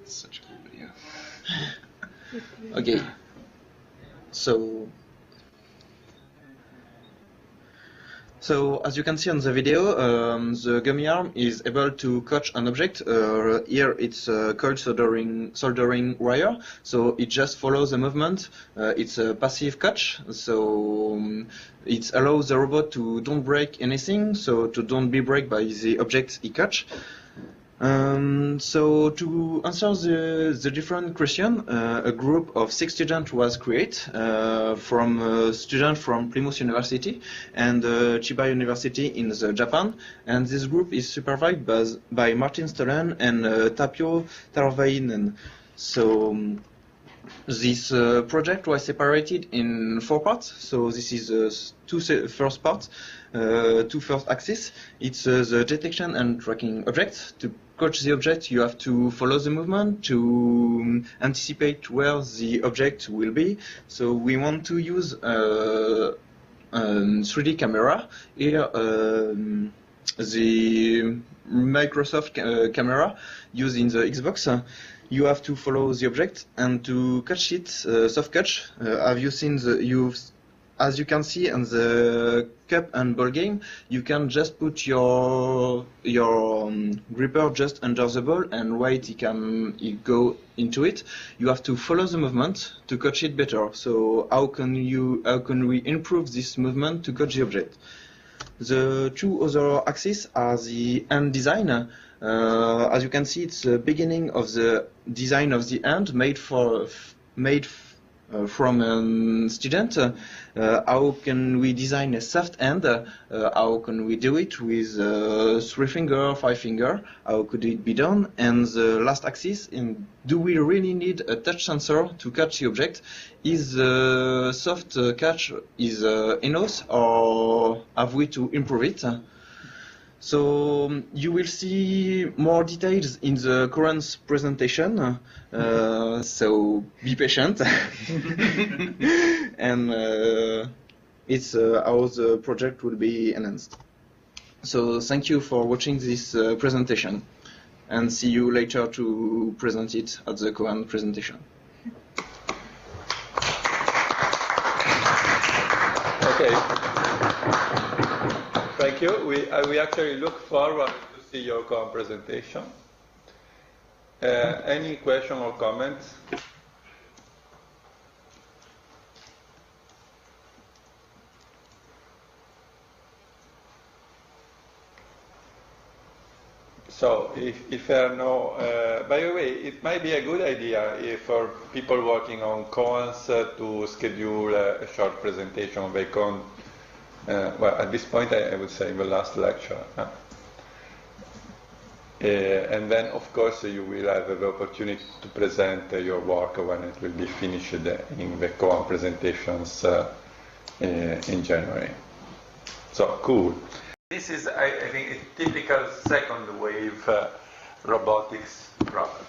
Such a good video. Okay, so as you can see on the video, the gummy arm is able to catch an object. Here it's a cold soldering wire, so it just follows the movement. It's a passive catch, so it allows the robot to don't break anything, so to don't be broken by the objects he catch. So to answer the different question, a group of 6 students was created from students from Plymouth University and Chiba University in Japan, and this group is supervised by Martin Stolen and Tapio Tarvainen. So this project was separated in 4 parts. So this is the first part, two first axes. It's the detection and tracking object. To catch the object, you have to follow the movement to anticipate where the object will be. So we want to use a 3D camera. Here, the Microsoft camera used in the Xbox. You have to follow the object and to catch it, soft catch. Have you seen as you can see on the cup and ball game, you can just put your gripper just under the ball and wait it go into it. You have to follow the movement to catch it better. So how can we improve this movement to catch the object? The 2 other axes are the end design. As you can see, it's the beginning of the design of the end made from a student. How can we design a soft end? How can we do it with 3 finger, 5 finger? How could it be done? And the last axis, do we really need a touch sensor to catch the object? Is the soft catch enough, or have we to improve it? So you will see more details in the current presentation, so be patient. And it's how the project will be enhanced. So thank you for watching this presentation, and see you later to present it at the Koan presentation. Okay. Thank you. We actually look forward to see your Koan presentation. Any question or comments? So, if there are no, by the way, it might be a good idea for people working on Koans to schedule a short presentation of a Koan. Well, at this point, I would say in the last lecture. And then, of course, you will have the opportunity to present your work when it will be finished in the Koan presentations in January. So, cool. This is, I think, a typical second wave robotics problem.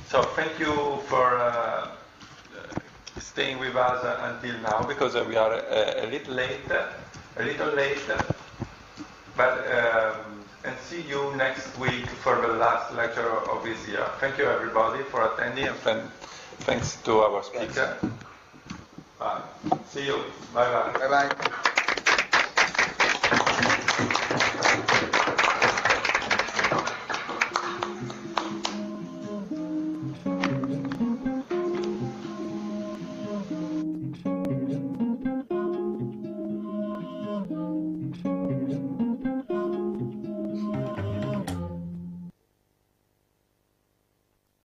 So, thank you for staying with us until now, because we are a little late, but and see you next week for the last lecture of this year. Thank you everybody for attending, and thanks to our speaker. Bye. See you. Bye bye. Bye bye.